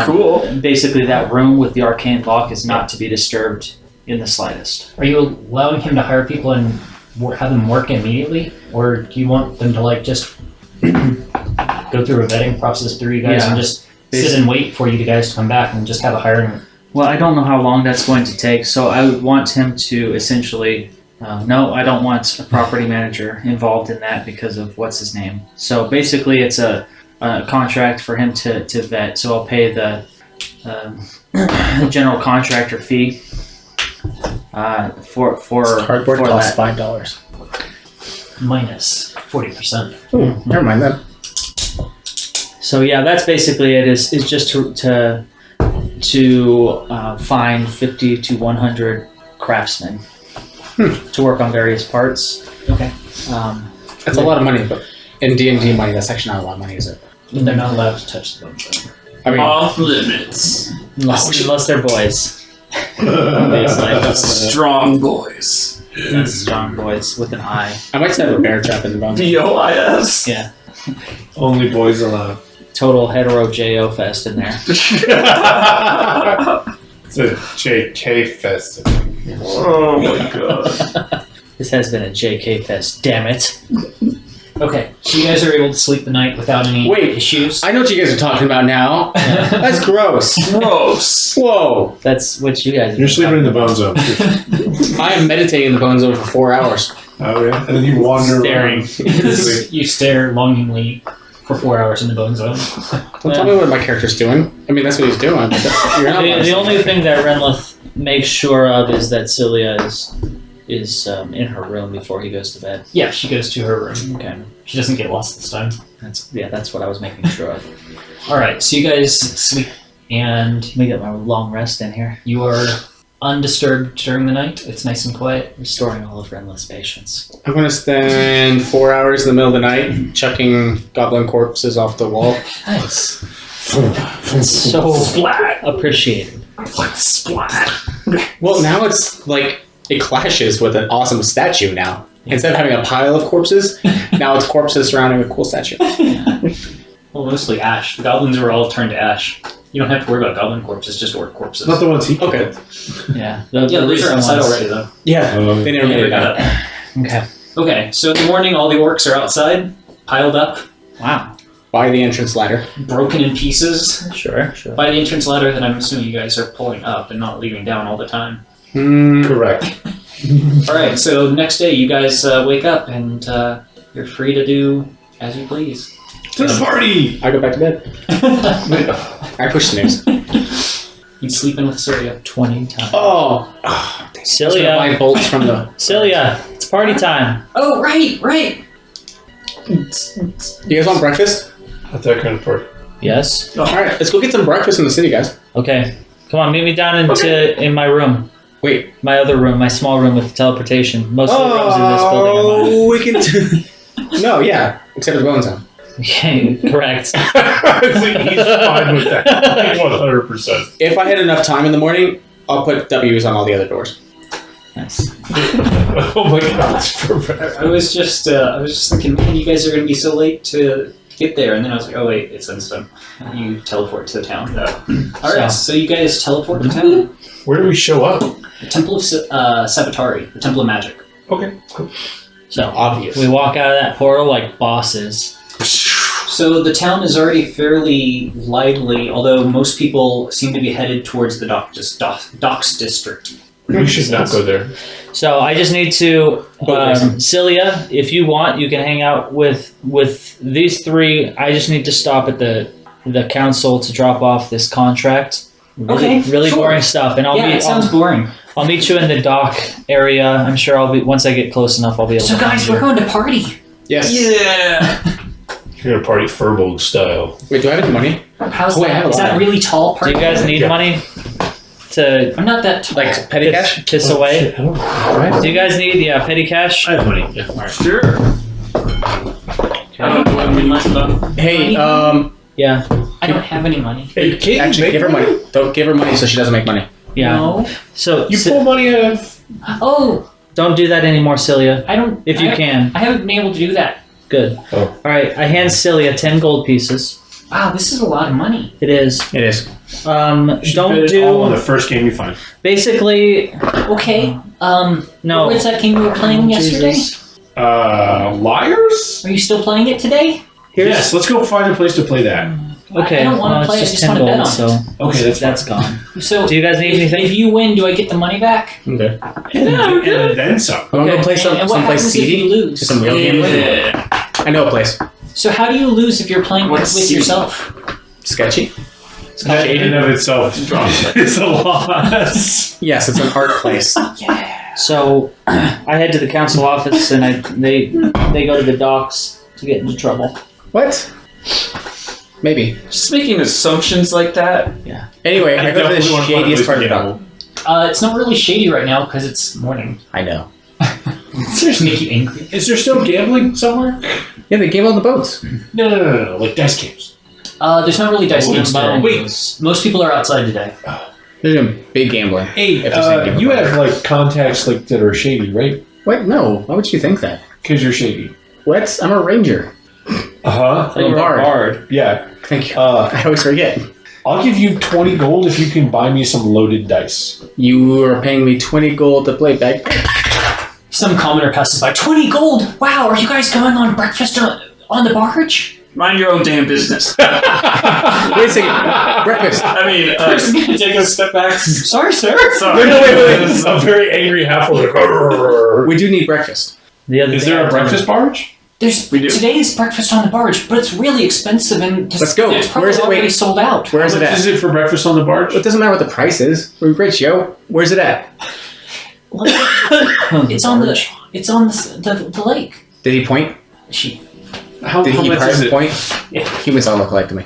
Cool. Basically, that room with the arcane lock is not to be disturbed in the slightest. Are you allowing him to hire people and have them work immediately, or do you want them to like just go through a vetting process through you guys and just sit and wait for you guys to come back and just have a hiring? Well, I don't know how long that's going to take, so I would want him to essentially. No, I don't want a property manager involved in that because of what's his name. So basically, it's a contract for him to vet. So I'll pay the general contractor fee for cardboard costs $5 minus 40%. Never mind that. So yeah, that's basically it. Is just to find 50 to 100 craftsmen to work on various parts. Okay. That's a lot of money, but in D&D money, that's actually not a lot of money, is it? They're not allowed to touch the bones. I mean, off limits. Unless they're boys. Strong boys. That's strong boys with an eye. I might set a bear trap in the bones. BOIS. Yeah. Only boys allowed. Total hetero JO fest in there. It's a JK fest. Oh my god. This has been a JK fest, damn it. Okay, so you guys are able to sleep the night without any issues? I know what you guys are talking about now. That's gross. Gross. Whoa. That's what you guys are You're sleeping in the bone zone. I am meditating in the bone zone for 4 hours. Oh, yeah? And then you wander Staring. around. You stare longingly for 4 hours in the bone zone. Don't tell me what my character's doing. I mean, that's what he's doing. But you're not The only thing that Renlith makes sure of is that Cilia is in her room before he goes to bed. Yeah, she goes to her room. Okay. She doesn't get lost this time. That's what I was making sure of. Alright, so you guys sleep and Let me get my long rest in here. you are undisturbed during the night. It's nice and quiet. Restoring all of Renlith's patience. I'm going to spend 4 hours in the middle of the night chucking goblin corpses off the wall. Nice. That's so appreciated. Splat. Well, now it's like, it clashes with an awesome statue now. Instead of having a pile of corpses, now it's corpses surrounding a cool statue. Well, mostly ash. The goblins were all turned to ash. You don't have to worry about goblin corpses, just orc corpses. Not the ones he Okay. Yeah. Those are outside already, though. Yeah, they never made it out. Okay. Okay, so in the morning, all the orcs are outside, piled up, Wow. By the entrance ladder. broken in pieces. Sure. By the entrance ladder that I'm assuming you guys are pulling up and not leaving down all the time. Correct. Alright, so next day you guys wake up and you're free to do as you please. To the party! I go back to bed. I push snooze. You sleep in with Syria. 20 times. Oh! Cilia. My bolts from the... Cilia, it's party time. Oh, right! You guys want breakfast? Not that kind of party. Yes. Alright, let's go get some breakfast in the city, guys. Okay. Come on, meet me down in my room. Wait. My other room, my small room with teleportation. Most of the rooms in this building are mine. we can... No, yeah. Except for the bone zone. Okay, correct. I think he's fine with that. 100%. If I had enough time in the morning, I'll put W's on all the other doors. Nice. Oh my god, that's perfect. I was just thinking, man, you guys are going to be so late to get there. And then I was like, oh wait, it's instant. You teleport to the town. Alright, so you guys teleport to town. Where do we show up? The Temple of Sabbatari, the Temple of Magic. Okay, cool. So Obvious. we walk out of that portal like bosses. So the town is already fairly lively, although most people seem to be headed towards the docks district. We should not go there. So I just need to, Cilia, if you want, you can hang out with these three. I just need to stop at the council to drop off this contract. Really sure. boring stuff, and It sounds boring. I'll meet you in the dock area. I'm sure once I get close enough, I'll be able to. So guys, we're going to party. Yes. Yeah. You're gonna party Furbolg style. Wait, do I have any money? How's Oh, wait, I that? have a Is lot. that really tall Do party? you guys need money to I'm not that tall. Like petty cash? piss away? Shit, I don't know. Do you guys need petty cash? I have money. Yeah. Sure. I don't know what we left about. Hey, Yeah. I don't have any money. Hey, can't you Actually, make give her money. Don't give her money so she doesn't make money. Yeah. No. So You pull money out of. Oh, don't do that anymore, Celia. I don't. If you can. I haven't been able to do that. Good. Oh. All right. I hand Celia 10 gold pieces. Wow, this is a lot of money. It is. It is. You should Don't bet it all on do. the first game you find. Basically, Okay. no. What's that game we were playing yesterday? Jesus. Liars? Are you still playing it today? Yes, let's go find a place to play that. Okay. I don't want well, to play. I it's just just 10 want to bet gold, on so Okay, that's gone. it. So, Do you guys need anything? if you win, do I get the money back? Okay. And then some. I want to go play And what someplace happens if seedy. you lose? Just some real gambling. Yeah. I know a place. So how do you lose if you're playing What's with seedy? yourself? Sketchy. That in and of itself is a loss. Yes, it's an art place. Yeah. So I head to the council office and they go to the docks to get into trouble. What? Maybe. Just making assumptions like that. Anyway, I go to the definitely wanna find a shadiest place part to of the gamble. dock. It's not really shady right now because it's morning. I know. Just make you angry. Is there still gambling somewhere? Yeah, they game on the boats. No. Like dice games. There's not really dice games. Bones. Wait, most people are outside today. They're doing big gambling. Hey, If there's anything you about have like contacts like that are shady, right? What? No. Why would you think that? Because you're shady. What? I'm a ranger. Uh huh. You're a Bard. bard. Yeah. Thank you. Uh, I always forget. I'll give you 20 gold if you can buy me some loaded dice. You are paying me 20 gold to play bagpipe. Some commoner passes by. 20 gold! Wow, are you guys going on breakfast on the barge? Mind your own damn business. Wait a second. Breakfast. I mean, First, I'm gonna take a step back. Sorry, sir. sorry. Wait. A very angry half-orc. We do need breakfast. The other Is thing there I a told breakfast barge? We do. Today's breakfast on the barge, but it's really expensive and Let's go. it's probably Where's it? already Wait. sold out. Where is How it much at? is it for breakfast on the barge? It doesn't matter what the price is. We're great, Joe. Where's it at? It's on the lake. Did he point? She. How Did he much is it? point? Yeah. Humans all look alike to me.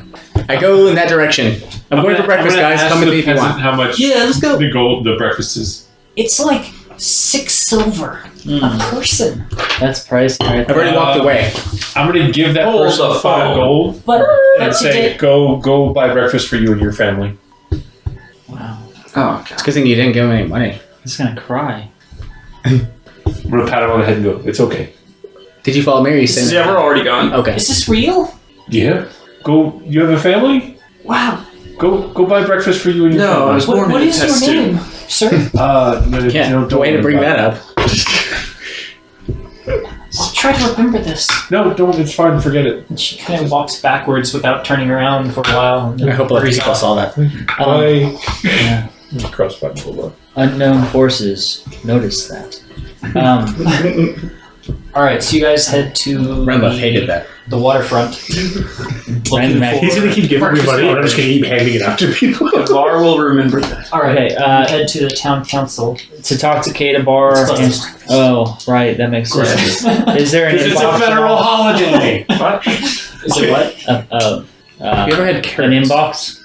I go in that direction. I'm going for breakfast, guys. Come with me if you want. How much let's go. the breakfast is? It's like 6 silver a person. That's pricey right I've already walked away. I'm going to give that Hold person the 5 phone. gold But and say, today, go buy breakfast for you and your family. Wow. Oh, It's a good thing you didn't give him any money. He's gonna cry. I'm going to pat him on the head and go, it's okay. Did you follow me or are you saying yeah, we're already gone. Okay. is this real? Yeah. Go. You have a family? Wow. Go buy breakfast for you and your No, I family. was born What in a is test your tube. name, sir? Yeah, don't way to worry bring about that it. up. I'll try to remember this. No, don't. It's fine. Forget it. And she kind of walks backwards without turning around for a while. And then I hope a lot of hurries people off. saw that. Bye. Yeah. Cross button. Hold on. Unknown forces noticed that. All right, so you guys head to Renlef hated that. the waterfront. Looking Mac. He's gonna keep giving me breakfast money, and I'm just orders. gonna keep handing it out to people. Var will remember that. All right, Okay, head to the town council. to talk to Kata Bar. It's closed. Oh, right, that makes sense. Is there an Because it's a inbox? federal holiday. What? Is it what? Have you ever had An carrots? inbox?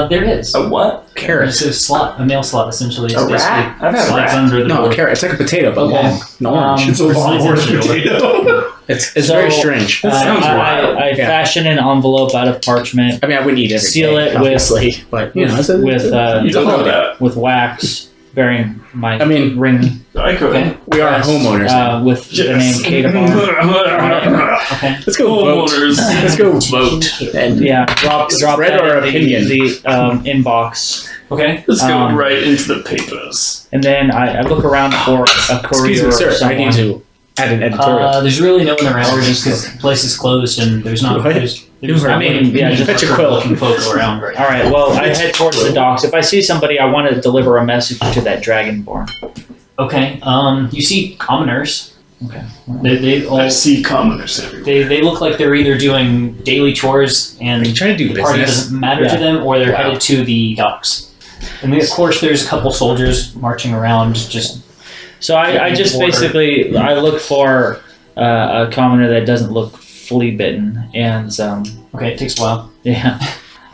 There is. A what? Carrots. It's a slot, a mail slot essentially. It's A basically rat? I've had a slides rat. under the No, door. a carrot. It's like a potato, but Okay. long. No orange. It's a long Slides orange into the door. potato. It's So, very strange. sounds wild. I Yeah. fashion an envelope out of parchment I mean, I wouldn't eat every seal day, it with- obviously, but you know, it's a, with You don't know that. with wax bearing my I mean- ring I could. Okay. we are homeowners. now. with the name Kata Bar. Okay. Let's go vote. Homeowners. Let's go vote. And Yeah, drop Spread that our in opinion. the inbox, Okay. Let's go Um, right into the papers. and then I look around for a courier excuse me, or sir. I someone. need to add an editorial. There's really no one around just because the place is closed and there's not. What? There's I mean, yeah, just fetch a quill. looking folk around right All right, well, I head towards the docks. If I see somebody, I want to deliver a message to that dragonborn. Okay. You see commoners. Okay. They all I see commoners everywhere. they look like they're either doing daily chores and Are you trying to do the party business? doesn't matter to Yeah. them, or they're Wow. headed to the docks. And then, of course, there's a couple soldiers marching around. Just So I just Order. basically I look for a commoner that doesn't look flea bitten, and okay, it takes a while. yeah.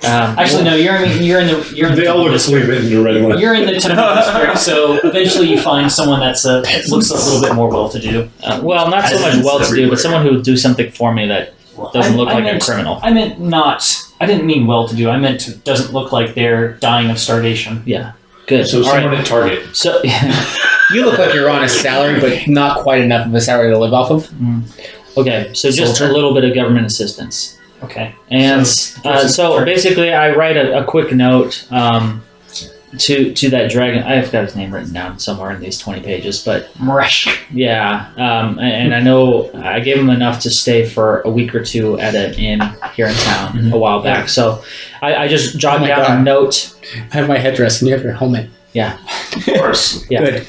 Actually, no, you're in the They all look district. asleep in the red one. You're in the temple district, so eventually you find someone that's looks a little bit more well-to-do. Well, not so much well to do, but someone who would do something for me that doesn't look like a criminal. I meant not. I didn't mean well-to-do. I meant doesn't look like they're dying of starvation. Yeah. Good. So someone at Target. So You look like you're on a salary, but not quite enough of a salary to live off of. okay, so just Soldier. a little bit of government assistance. Okay. And so basically, I write a quick note to that dragon. I've got his name written down somewhere in these 20 pages, but Mresh. yeah. And I know I gave him enough to stay for a week or two at an inn here in town a while back. So I just jotted my down God. a note. I have my headdress and you have your helmet. Yeah. Of course. Yeah. Good.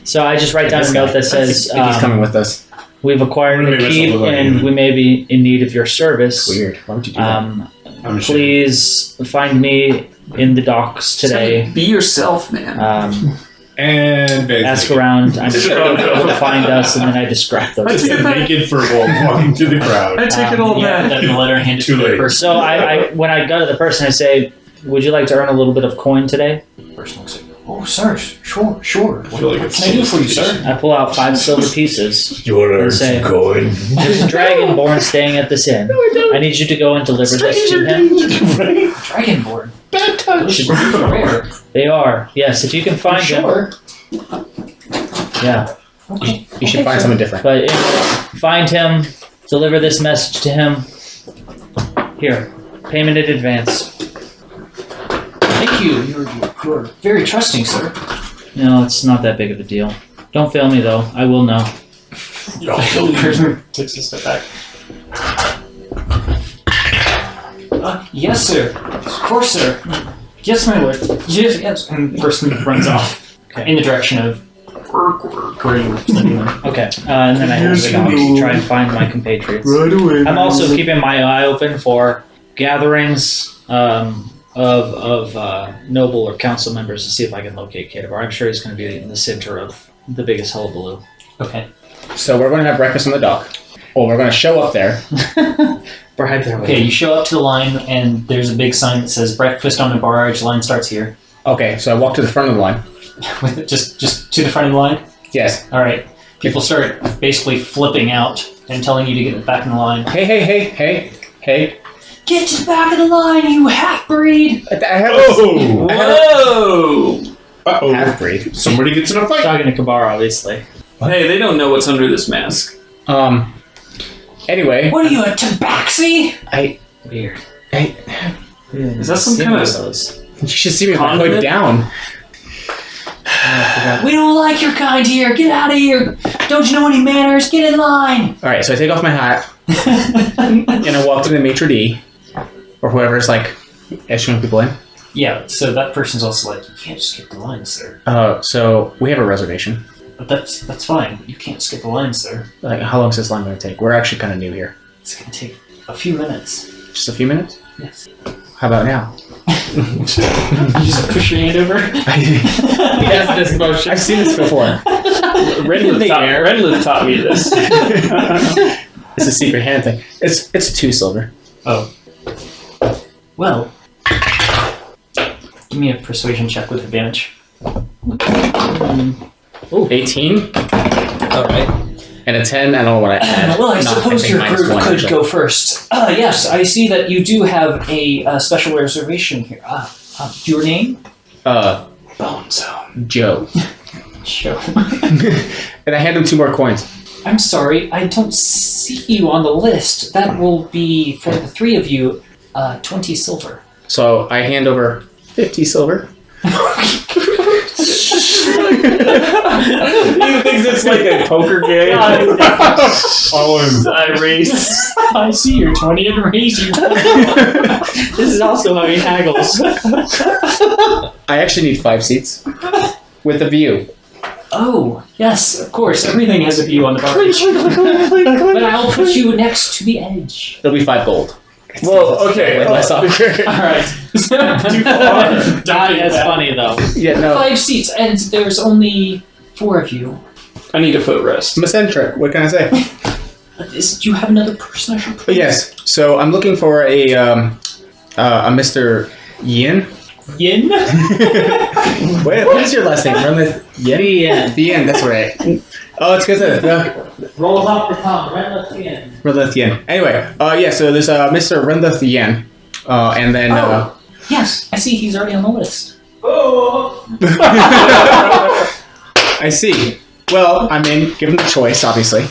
So I just write down This a guy. note that says, I think he's coming with us. we've acquired We're gonna a make keep myself look like and him. we may be in need of your service. Weird. Why would you do that? I'm sure. Please find me in the docks today. Be yourself, man. And Ask around. I'm sure they'll find us, and then I describe them. Just a naked furball walking to the crowd. I take it all Yeah, back. then the letter handed Too to the late. person. So I when I go to the person, I say, "Would you like to earn a little bit of coin today?" The person looks like, oh, sir, sure. I feel like What it's can I do for you, sir? I pull out 5 silver pieces. You want to earn some coin? There's a dragonborn staying at this inn. I need you to go and deliver this to him. Dragonborn. Bad touch. Those are rare. They are. Yes, if you can find them. Sure. Yeah. Okay. You should find someone different. But find him, deliver this message to him. Here, payment in advance. Thank you. You're very trusting, sir. No, it's not that big of a deal. Don't fail me though. I will know. The person takes a step back. Yes, sir. Of course, sir. Yes, my lord. Yes. And the person runs off in the direction of where you were sending them. Okay, and then I hold the dogs to try and find my compatriots. Right away. I'm also keeping my eye open for gatherings of noble or council members to see if I can locate Kadavar. I'm sure he's going to be in the center of the biggest hullabaloo. Okay. So we're going to have breakfast on the dock. Or we're going to show up there. Bribe their way. Okay, you show up to the line, and there's a big sign that says "Breakfast on the Barge." Line starts here. Okay, so I walk to the front of the line. With it, just to the front of the line. Yes. All right. People start basically flipping out and telling you to get back in the line. Hey. Get to the back of the line, you half-breed! I have Oh! Whoa! Uh-oh. half-breed. Somebody gets in a fight. Talking to Kabar, obviously. Hey, they don't know what's under this mask. Anyway. What are you, a tabaxi? Weird. Is that some kind of- You should see me with my hood Condiment? down. We don't like your kind here. Get out of here. Don't you know any manners? Get in line. Alright, so I take off my hat and I walk to the maitre d' or whoever's like issuing people in. Yeah, so that person's also like, you can't skip the line, sir. So we have a reservation. But that's fine. You can't skip the line, sir. Like, how long is this line going to take? We're actually kind of new here. It's going to take a few minutes. Just a few minutes? Yes. How about now? You just push your hand over. Yes, this motion. I've seen this before. Renlith taught me this. It's a secret hand thing. It's 2 silver. Oh. Well. Give me a persuasion check with advantage. Ooh, 18. Alright. And a 10, I don't know what I had. Well, I Not, suppose think your minus group one, could actually. go first. Yes, I see that you do have a special reservation here. Your name? Bone Zone. Joe. Sure. And I hand him 2 more coins. I'm sorry, I don't see you on the list. That will be, for the 3 of you, 20 silver. So I hand over 50 silver. He thinks it's like a poker game. I race. I see you're 20 and raise you. This is also how he haggles. I actually need 5 seats. With a view. Oh, yes, of course. Everything has a view on the barge. But I'll put you next to the edge. It'll be 5 gold. Well, okay. Way less awkward. All right. That's funny though. Yeah, no. 5 seats, and there's only 4 of you. I need a footrest. I'm eccentric. What can I say? Do you have another person I should But yes. So I'm looking for a Mr. Yin. Yin? What is your last name? Renlith Yin? The end. The Yin, that's right. Oh, it's because Rolls off the tongue, Renlithian. Renlithian. Anyway, yeah. So there's Mr. Renlithian, and then. Yes, I see he's already on the list. Oh. I see. Well, I mean, give him the choice, obviously.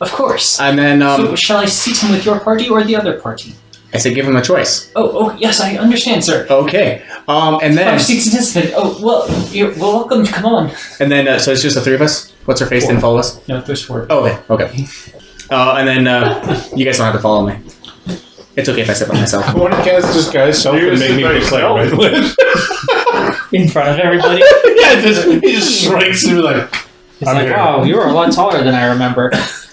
Of course. And then. So shall I seat him with your party or the other party? I said give him a choice. Oh, yes, I understand, sir. Okay. And then. Seats participant. Oh, well, you're welcome. Come on. And then, so it's just the three of us. What's her face? Didn't follow us. No, there's 4. Oh, okay. And then you guys don't have to follow me. It's okay if I sit by myself. I want to cast disguise self and make me look like Redwood. In front of everybody. Yeah, he just shrinks to be like. It's like, wow, you were a lot taller than I remember.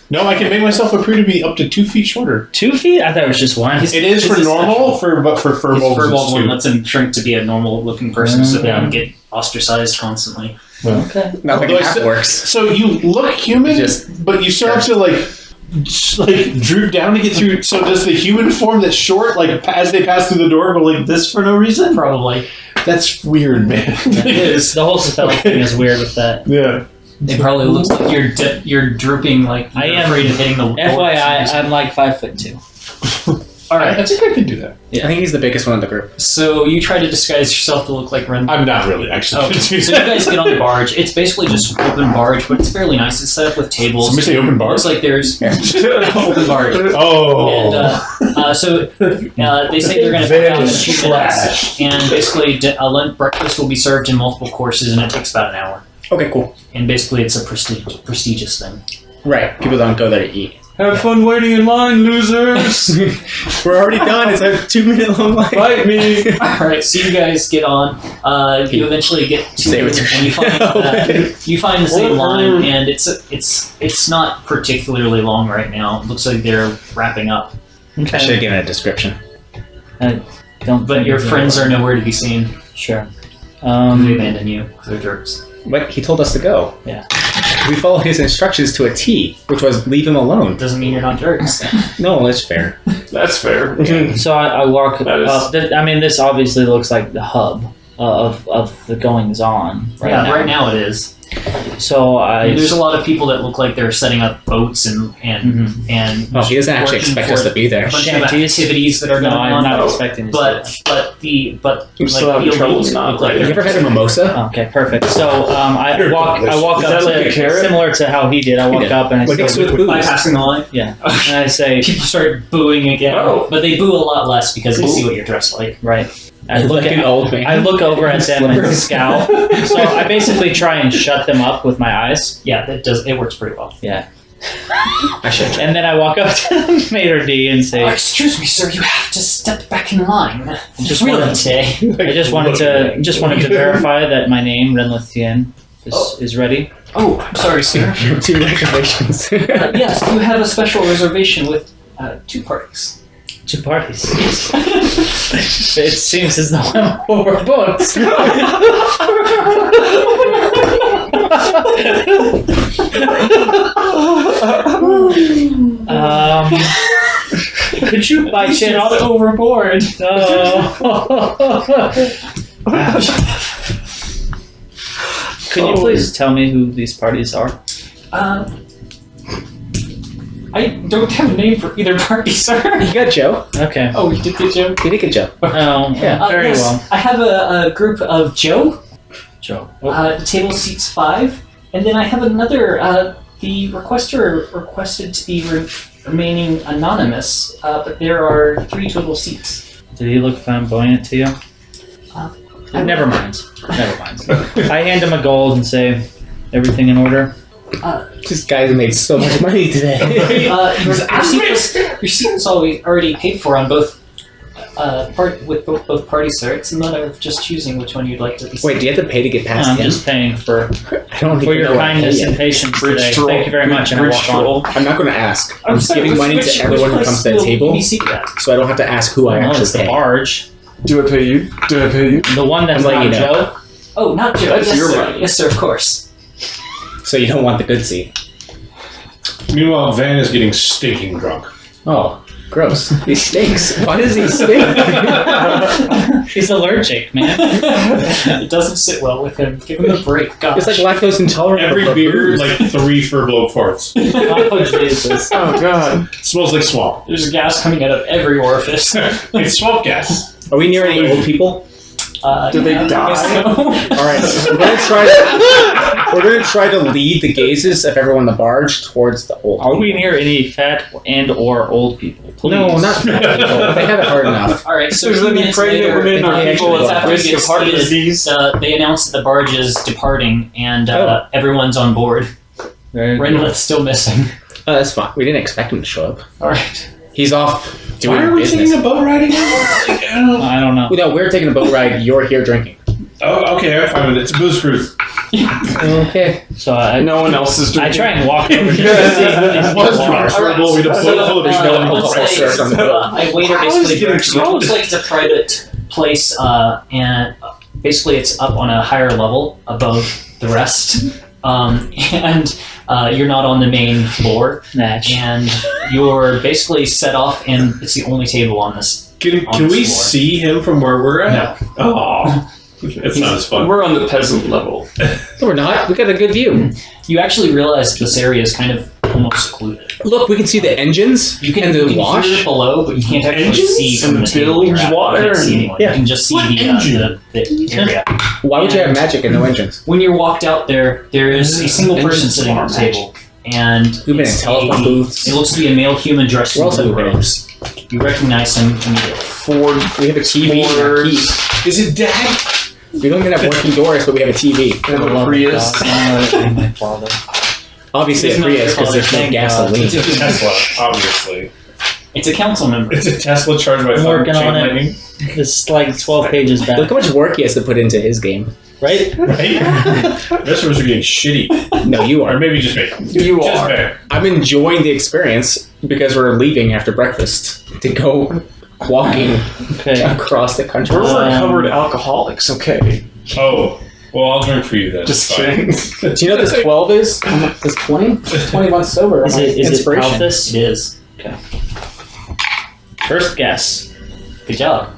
No, I can make myself appear to be up to 2 feet shorter. 2 feet? I thought it was just one. It is for normal, but for furbolgs, Furbolg one it's lets him shrink to be a normal-looking person, so they don't get ostracized constantly. Okay. Nothing half works. So you look human, but you still have to like droop down to get through. So does the human form that's short, like as they pass through the door, go like this for no reason? Probably. That's weird, man. It is. The whole spell thing is weird with that. Yeah. It probably looks like you're drooping, like I you're am afraid of hitting the wall. FYI, I'm like 5'2". All right. I think I can do that. I think he's the biggest one in the group. So you try to disguise yourself to look like Ren. I'm not really actually. Oh, so you guys get on the barge. It's basically just open barge, but it's fairly nice. It's set up with tables. Somebody say open bar? Looks like there's open barge. Oh. And so they say they're going to come out in 2 minutes, and basically breakfast will be served in multiple courses, and it takes about an hour. Okay, cool. And basically, it's a prestigious thing. Right. People don't go there to eat. Have fun waiting in line, losers. We're already done. It's a 2-minute long line. Fight me. All right, so you guys get on. You eventually get to, Say what and you find the same line, and it's not particularly long right now. It looks like they're wrapping up, I should have given a description. Don't. but your friends are nowhere to be seen. Sure. They abandon you. They're jerks. But he told us to go. Yeah. We followed his instructions to a T, which was leave him alone. Doesn't mean you're not jerks. No, that's fair. That's fair. So I walk That is- up. This obviously looks like the hub of the goings on. Right now it is. So There's a lot of people that look like they're setting up boats and Oh, he doesn't actually working expect for us to be there. a bunch of Shanties. activities that are No, going I'm on. not expecting to see But that. the I'm still having trouble elites not look like Have you they're ever had a mimosa? Okay, perfect. So I walk Is up that like a to carrot? similar to how he did. I walk did. up and I Like say, it's with booze. bypassing the line. yeah, and I say, People start booing again, Oh. but they boo a lot less because they see what you're dressed like. right. I look Like an at, old man. I look over at them and scowl. So I basically try and shut them up with my eyes. Yeah, it works pretty well. Yeah. I should. And then I walk up to Mater D and say, Excuse me, sir, you have to step back in line. Just really wanted- today. I just wanted to verify that my name, Renlithian, is ready. Oh, I'm sorry, sir. 2 reservations. Yes, you have a special reservation with 2 parties. 2 parties. It seems as though I'm overbooked. Could you by chance Not overboard. Could you please tell me who these parties are? I don't have a name for either party, sir. You got Joe. Okay. Oh, we did get Joe. You did get Joe. Oh, Yeah. very Yes, well. I have a group of Joe. Joe. The table seats 5, and then I have another. The requester requested to be remaining anonymous, but there are 3 total seats. Did he look flamboyant to you? Never mind. Never mind. I hand him a gold and say, everything in order? This guy made so much money today. Your seat is already paid for on both. With both parties, sir. It's a matter of just choosing which one you'd like to be. Wait, do you have to pay to get past I'm him? just paying for I don't even your know what I kindness pay and yet. patience Bridge today. troll. Thank you very much, and I Bridge walk troll. on. I'm not going to ask. I'm sorry, giving money which to everyone who place comes to the will table, you be seated at? so I don't have to ask who I Well, actually it's the pay. barge. Do I pay you? Do I pay you? The one that's I'm letting not you know. Joe. Oh, not Joe. That's yes, your sir. money. Yes, sir. Of course. So you don't want the good seat. Meanwhile, Van is getting stinking drunk. Oh. Gross. He stinks. Why does he stink? He's allergic, man. It doesn't sit well with him. Give him a break. Gosh. It's like lactose intolerant. Every beer, like 3 Furbo farts. Oh, Jesus. Oh god. Smells like swamp. There's gas coming out of every orifice. It's swamp gas. Are we near any old people? Do they die? All right, so we're gonna try to lead the gazes of everyone on the barge towards the old. Are we near any fat and or old people? Please. No, not fat people. They have it hard enough. All right, so There's 2 any minutes pregnant later, women or they people actually at after risk you of heart get disease. they announced that the barge is departing and everyone's on board. Very good. Renlith's still missing. That's fine. We didn't expect him to show up. All right. He's off doing Why are we business. taking a boat riding? I don't know. No, we're taking a boat ride. You're here drinking. Oh, okay, I'm fine with it. It's a booze cruise. Okay. So I No one else is I drinking. try and walk over just to see who these It was people are. preferable we deploy full of no alcohol let's say, served on the boat. a waiter How is basically it getting directs you. It looks like it's a private place, and basically it's up on a higher level above the rest. And you're not on the main floor, Natch. and you're basically set off, and it's the only table on this. Can On we the floor. see him from where we're at? No. Oh, it's not as fun. We're on the peasant level. No, we're not. We got a good view. You actually realize this area is kind of almost secluded. Look, we can see the engines. You can, and you the can wash. hear it below, but you can't actually Engines? see from And the table you're bilge at. water You can't see and- anyone. Yeah. You can just see What the engine? area. Why would you have magic and no engines? When you're walked out there is a single person Engines sitting at the are table, and We've been in it's telephone booths. It looks to be a male human dressed Where in else have blue we been? robes. You recognize him immediately. Ford. We have a TV and our keys. Is it Dad? We don't even have working doors, but we have a TV. And a Prius. My father. Obviously, a It's not Prius because there's no thank God. gasoline. It's a Tesla, obviously. It's a council member. It's a Tesla charged by I'm working chain on it. lightning, It's like 12 pages back, Look how much work he has to put into his game. right? right? Restaurants are getting shitty. No, you Or are. maybe just me. You Just are. fair. I'm enjoying the experience because we're leaving after breakfast to go walking Okay. across the country. We're recovered alcoholics, okay. Oh, well, I'll drink for you then. Just It's fine. kidding. Do you know this 12 is? This 20? This 20 months sober. Is My it inspiration. Palthus? It is. First guess. Good job.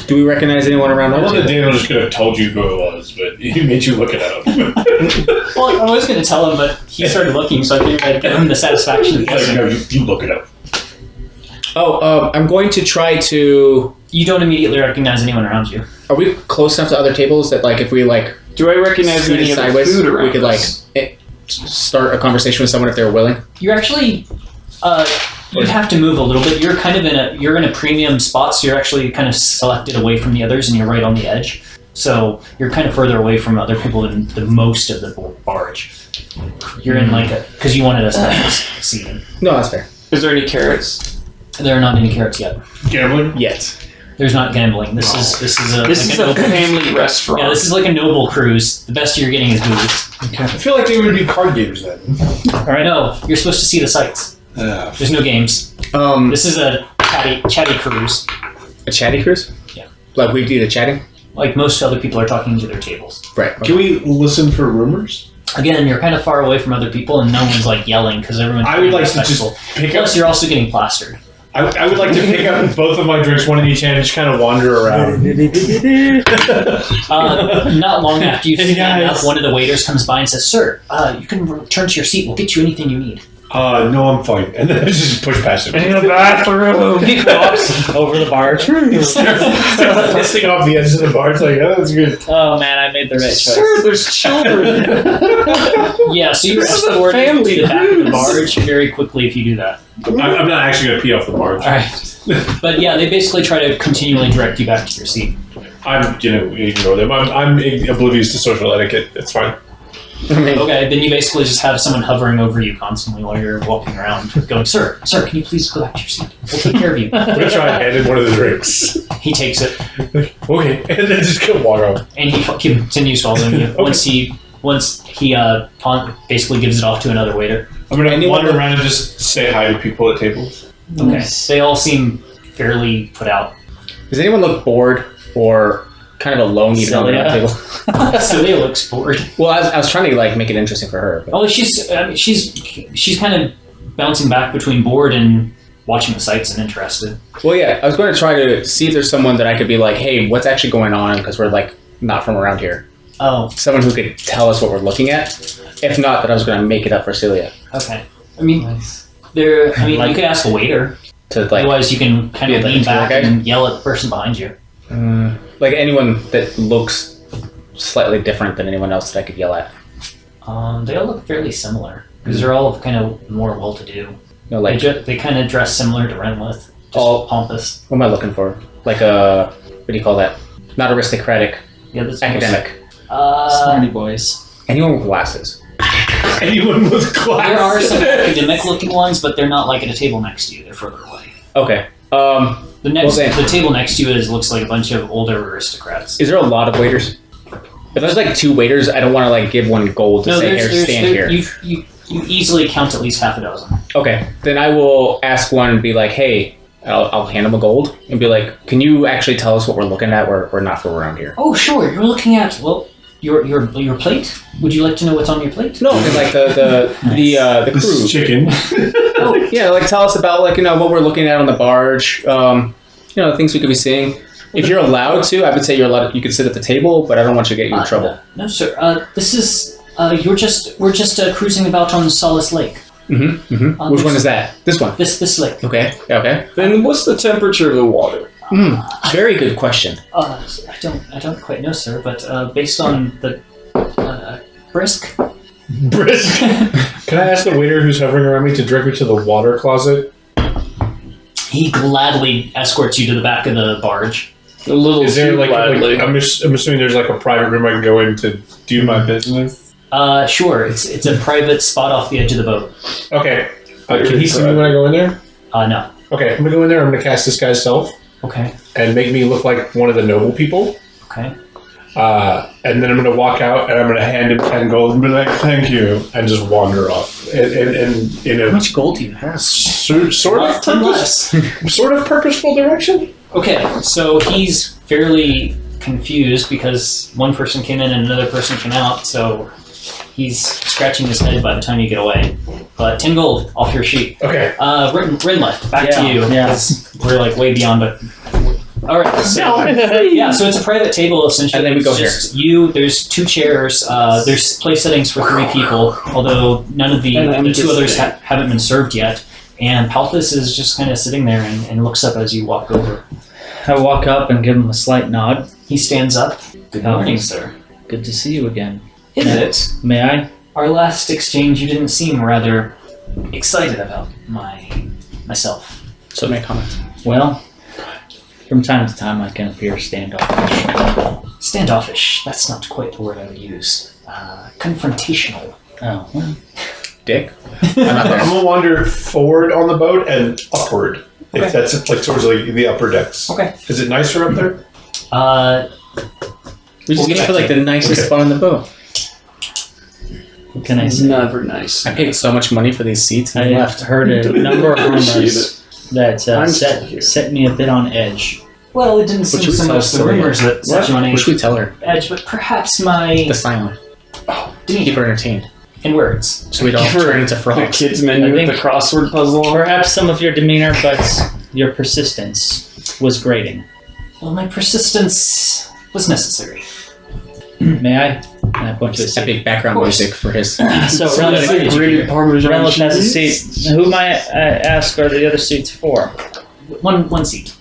Do we recognize anyone around I our love that table? Daniel just could have told you who it was, but he made you look it up. Well, I was going to tell him, but he started looking, so I figured I'd give him the satisfaction of He's like, guessing. no, you look it up. Oh, I'm going to try to. You don't immediately recognize anyone around you. Are we close enough to other tables that, like, if we like Do I recognize scoot any other sideways, food around we could like us? start a conversation with someone if they're willing? You're actually, you have to move a little bit. You're kind of you're in a premium spot, so you're actually kind of selected away from the others, and you're right on the edge. So you're kind of further away from other people than the most of the barge. You're in like because you wanted a special seating. No, that's fair. Is there any carrots? There are not any carrots yet. Gambling? Yet. There's not gambling. This is a This like is a a noble, family restaurant. yeah. This is like a noble cruise. The best you're getting is booze. I feel like they would be card games then. All right. No, you're supposed to see the sights. There's no games. This is a chatty cruise. A chatty cruise? Yeah. Like we do the chatting? Like most other people are talking to their tables. Right. Okay. Can we listen for rumors? Again, you're kind of far away from other people, and no one's like yelling because everyone's I would like to respectful. just pick up. Plus, you're also getting plastered. I would like to pick up both of my drinks, one in each hand, and just kind of wander around. Not long after you Hey, stand guys. up, one of the waiters comes by and says, "Sir, you can return to your seat. We'll get you anything you need." No, I'm fine. And then I just push past him. In the bathroom. He walks over the barge. Starts pissing off the edge of the bar. It's like, oh, that's good. Oh man, I made the right choice. Sir, there's children. Yeah, so you're This is a escorted to family the back of the cruise. barge very quickly if you do that. I'm not actually going to pee off the barge. All right. But yeah, they basically try to continually direct you back to your seat. I'm going to ignore them. I'm oblivious to social etiquette. It's fine. Okay, then you basically just have someone hovering over you constantly while you're walking around, going, "Sir, can you please go back to your seat? We'll take care of you." I'm going to try and hand him one of the drinks. He takes it, Okay. And then just go walk off. and he continues following you. Once he basically gives it off to another waiter. I'm going to Anyone wander look- around and just say hi to people at tables. Okay, they all seem fairly put out. Does anyone look bored or kind of alone even on the Celia. table? Celia looks bored. Well, I was trying to like make it interesting for her. But. Oh, she's kind of bouncing back between bored and watching the sights and interested. Well, yeah, I was going to try to see if there's someone that I could be like, hey, what's actually going on? Because we're like not from around here. Oh, Someone who could tell us what we're looking at. If not, that I was going to make it up for Celia. okay. I mean, you could ask a waiter. To like, Otherwise, you can kind be of like lean a tour back guide? and yell at the person behind you. like anyone that looks slightly different than anyone else that I could yell at. They all look fairly similar because they're all kind of more well-to-do. You know, like, They kind of dress similar to Renwith, just all pompous. what am I looking for? Like a, what do you call that? Not aristocratic, Yeah, that's academic. Smarty boys. Anyone with glasses. Anyone with glasses. There are some academic-looking ones, but they're not like at a table next to you. They're further away. Okay. The table next to you looks like a bunch of older aristocrats. Is there a lot of waiters? If there's like 2 waiters, I don't want to like give one gold to say, here, stand here. You easily count at least half a dozen. Okay, then I will ask one and be like, hey, I'll hand him a gold and be like, can you actually tell us what we're looking at? We're not from around here. Oh, sure. You're looking at your plate. Would you like to know what's on your plate? No, and like the This crew. is chicken. Oh, Yeah, like tell us about like what we're looking at on the barge. Things we could be seeing. If you're allowed to, I would say you're allowed. You could sit at the table, but I don't want you to get you in trouble. No, sir. This is we're just cruising about on Solace Lake. Which one is that? This one. This lake. Okay. Okay. Then what's the temperature of the water? Very good question. I don't quite know, sir, but based on the brisk. Brisk. Can I ask the waiter who's hovering around me to direct me to the water closet? He gladly escorts you to the back of the barge. A little Is there too like gladly. I'm assuming there's like a private room I can go in to do my business? Sure. It's a private spot off the edge of the boat. Okay. Can he see me when I go in there? No. Okay, I'm gonna go in there. I'm gonna cast Disguise Self Okay. and make me look like one of the noble people. Okay. And then I'm gonna walk out and I'm gonna hand him 10 gold and be like, "Thank you," and just wander off. And in a How much gold do you have? sort of 10 less. sort of purposeful direction. Okay, so he's fairly confused because one person came in and another person came out, so he's scratching his head by the time you get away. But 10 gold off your sheet. Okay. Renlet, back to Yeah, you. yeah. 'Cause we're like way beyond it. All right. So, yeah, so it's a private table essentially. And then we go It's just you. There's 2 chairs. There's place settings for 3 people, although none of the 2 others haven't been served yet. And Palthus is just kind of sitting there and looks up as you walk over. I walk up and give him a slight nod. He stands up. Good morning, sir. Good to see you again. Is it? May I? Our last exchange, you didn't seem rather excited about myself. So make comments. Well, from time to time I can appear standoffish. Standoffish. That's not quite the word I would use. Confrontational. Oh, well. Dick. I'm not there. I'm gonna wander forward on the boat and upward. Okay. If that's like towards like the upper decks. Okay. Is it nicer up there? We just We'll get get for back like to the nicest spot on the boat. What can I say? Never nice. I paid so much money for these seats and I I have left. heard a number of Appreciate rumors that I'm still here. set me a bit on edge. Well, it didn't seem should we so tell much us the the rumors that set you on What should we tell her? edge, but perhaps my The silent. Keep demeanor her entertained. in words. So we don't Give her turn into The frogs. kids menu I with think- the crossword puzzle on. Perhaps some of your demeanor, but your persistence was grating. Well, my persistence was necessary. May I? And I point to a seat. Epic background Of course. music for his. So, Renlet, Renlet Grated Parmesan has a cheese. seat. Who might I ask are the other seats for? One seat.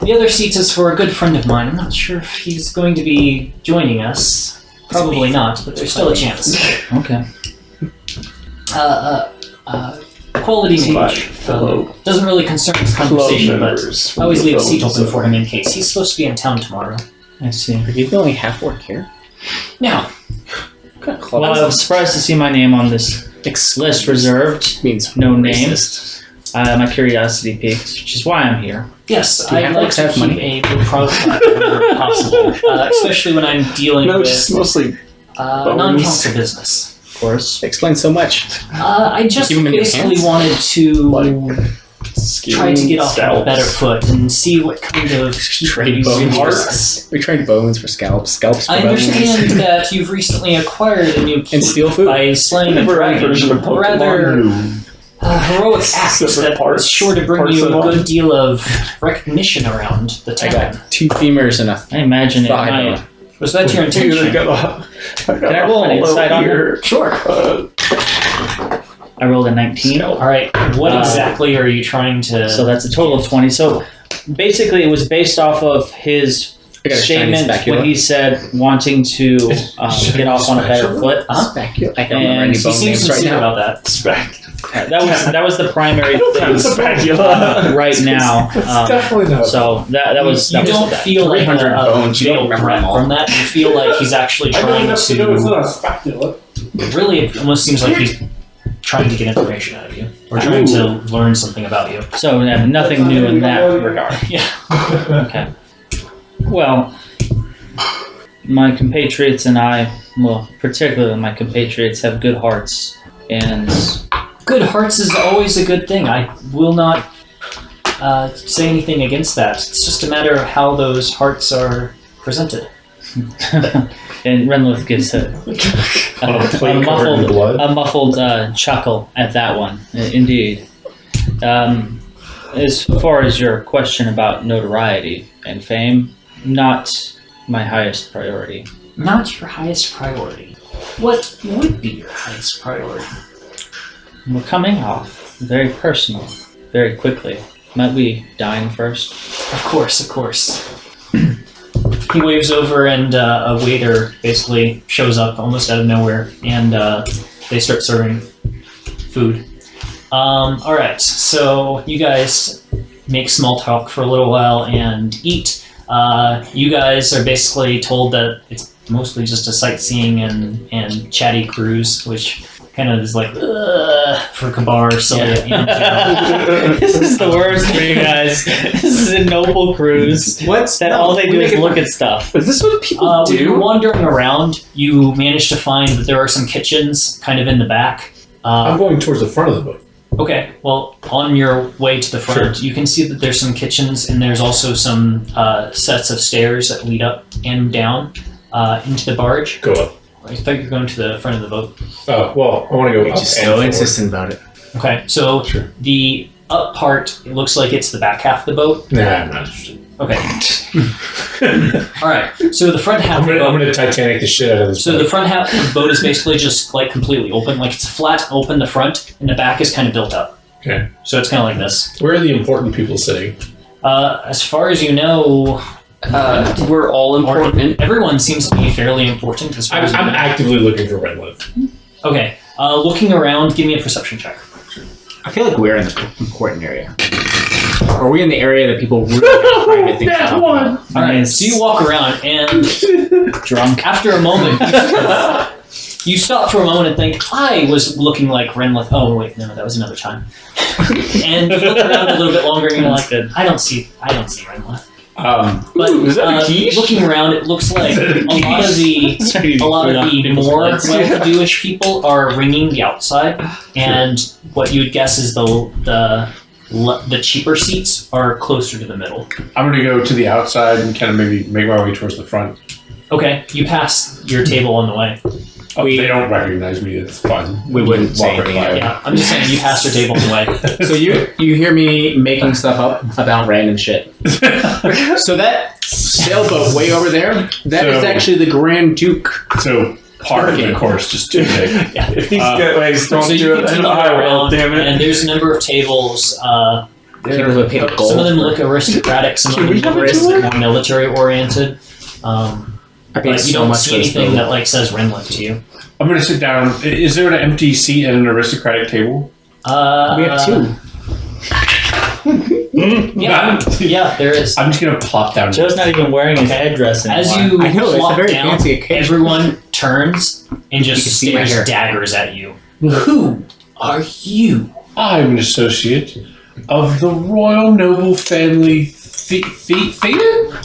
The other seat is for a good friend of mine. I'm not sure if he's going to be joining us. Probably not, but there's still a chance. Okay. Quality My mage. fellow Doesn't really concern his club conversation, but members. I always leave a seat Fellows open of- for him in case. He's supposed to be in town tomorrow. I see. Are you the only half orc here? Now, What kind of club Well, is I was surprised to see my name on this list reserved. means No name. racist. My curiosity piqued, which is why I'm here. yes, Do I'd half like orcs to have keep money? a profile whenever possible, especially when I'm dealing No, with just mostly non-council business. Of course. Explains so much. I just keep 'em in your basically pants? wanted to skin try to get off on a scalps. better foot and see what kind of people Trade you bones. are. We trade bones for scalps, scalps for I bones. understand that you've recently acquired a new key And steal food. by slaying a Never dragon. version of A rather Pokemon. heroic act Separate that parts- is sure to bring parts you of a one. good deal of recognition around the I town. got 2 femurs and a I imagine it thigh might. bone. Was that your intention? I got Can I roll an insight on here. Sure. I rolled a 19. All right. What exactly are you trying to? So that's a total of 20. So basically, it was based off of his I got a shiny statement spatula. when he said wanting to get off on a better foot. Spatula? I can't And remember any he bone seems names right sincere now. about that. That was the primary thing Spatula. right now. Definitely not. So that was You that don't was feel like 300 bones, you don't veiled remember threat them all. from that. You feel like he's actually I know trying enough to know it's to. not a spatula. Really, it almost seems like he's trying to get information out of you, or trying to learn something about you. so nothing new in that regard. Yeah. Okay. Well, my compatriots and I, well, particularly my compatriots, have good hearts, and Good hearts is always a good thing. I will not say anything against that. It's just a matter of how those hearts are presented. and Renlith gives a plate covered in blood. muffled chuckle at that one. Indeed. As far as your question about notoriety and fame, not my highest priority. Not your highest priority. What would be your highest priority? We're coming off very personal, very quickly. Might we dine first? Of course, of course. He waves over and a waiter basically shows up almost out of nowhere and they start serving food. Alright, so you guys make small talk for a little while and eat. You guys are basically told that it's mostly just a sightseeing and chatty cruise, which kind of is like, for Kabar, Celia, and This is the worst for you guys. This is a noble cruise. What's That all they do is look at stuff. Is this what people when do? you're wandering around, you manage to find that there are some kitchens kind of in the back. I'm going towards the front of the boat. Okay, well, on your way to the front, you can see that there's some kitchens and there's also some sets of stairs that lead up and down into the barge. Go up. I thought you were going to the front of the boat. Oh, well, I want to go You're up just and so forward. insistent about it. Okay, so Sure. the up part, it looks like it's the back half of the boat. Nah, I'm not interested. Okay. Alright, so the front half I'm of the boat... going to Titanic the shit out of this So boat. the front half of the boat is basically just like completely open. Like it's flat open the front and the back is kind of built up. Okay. So it's kind of like this. Where are the important people sitting? As far as you know, We're all important. everyone seems to be fairly important as far I'm as you know. actively looking for Redliff. Okay, looking around, give me a perception check. I feel like we're in the important area. Or are we in the area that people really have private things to talk about? Alright, so you walk around and Drunk. after a moment, you stop for a moment and think, I was looking like Renlith. Oh, wait, no, that was another time. And you look around a little bit longer and you're like, I don't see Renlith. But Ooh, is that a quiche? looking around, it looks like a lot of the more well-to-do-ish people are ringing the outside, and what you would guess is the cheaper seats are closer to the middle. I'm going to go to the outside and kind of maybe make my way towards the front. Okay, you pass your table on the way. Oh, they don't recognize me. It's fine. We wouldn't say Walk right anything. by. Yeah, I'm just saying you passed your table on the way. So you hear me making stuff up about random shit. So that sailboat way over there, that is So- actually the Grand Duke. So part of the course just too big. If these guys don't So you do it, then continue I will, around, damn it. and there's a number of tables. People who pay gold. Some of them look aristocratic, some of them look more military-oriented. I paid But you so don't much see for this anything boat. that like says Renlith to you. I'm going to sit down. Is there an empty seat at an aristocratic table? We have two. Yeah, there is. I'm just going to plop down. Joe's not even wearing his headdress anymore. As you I know, it's a plop very down, fancy occasion. everyone turns and just You can see my stares hair. daggers at you. Who are you? I'm an associate of the royal noble family Theater?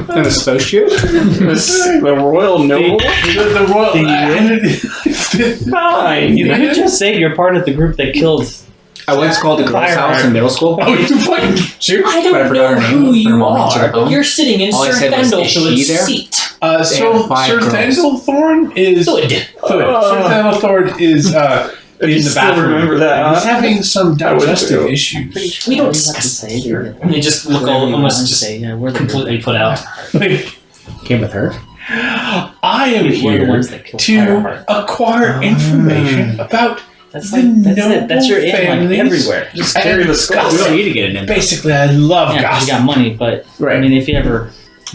An associate? The royal noble? The royal... Fine. You could just say you're part of the group that killed. I once called the girls' Fire. house in middle school. Oh, you fucking shoot? I But I don't forgot know her name. who Her you mom answered the are. phone. You're sitting in All I Sir said was, Fendel's "Is she there?" seat. So five Sir girls. Thanselthorn is Good. Sir Thanselthorn is in the still bathroom. remember that, He's huh? having some digestive do. issues. We don't You have to discuss say that here. it. And they just look Whatever all you almost wanna just say, yeah, we're the completely put out. Like, Came with her. I am We're the here ones that kill to Fireheart. acquire information about That's the like that's it. That's your noble aim like families. everywhere. Just carry the skull. We don't need to get it in. Basically, I love Yeah, 'cause you gossip. got money, but Right. I mean, if you ever